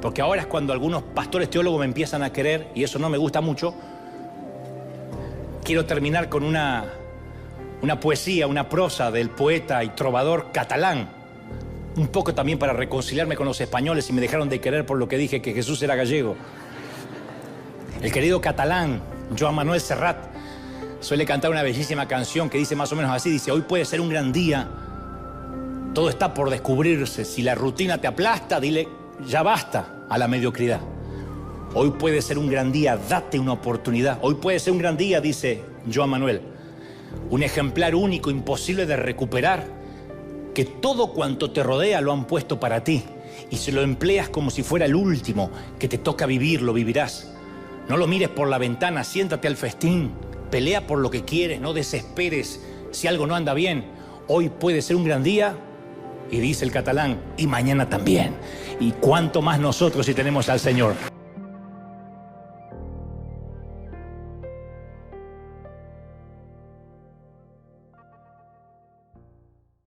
porque ahora es cuando algunos pastores teólogos me empiezan a querer, y eso no me gusta mucho, quiero terminar con una poesía, una prosa del poeta y trovador catalán, un poco también para reconciliarme con los españoles y me dejaron de querer por lo que dije que Jesús era gallego. El querido catalán Joan Manuel Serrat suele cantar una bellísima canción que dice más o menos así, dice: hoy puede ser un gran día, todo está por descubrirse, si la rutina te aplasta, dile ya basta a la mediocridad. Hoy puede ser un gran día, date una oportunidad. Hoy puede ser un gran día, dice Joan Manuel, un ejemplar único, imposible de recuperar, que todo cuanto te rodea lo han puesto para ti, y si lo empleas como si fuera el último que te toca vivir, lo vivirás. No lo mires por la ventana, siéntate al festín, pelea por lo que quieres, no desesperes si algo no anda bien. Hoy puede ser un gran día, y dice el catalán, y mañana también. Y cuánto más nosotros si tenemos al Señor.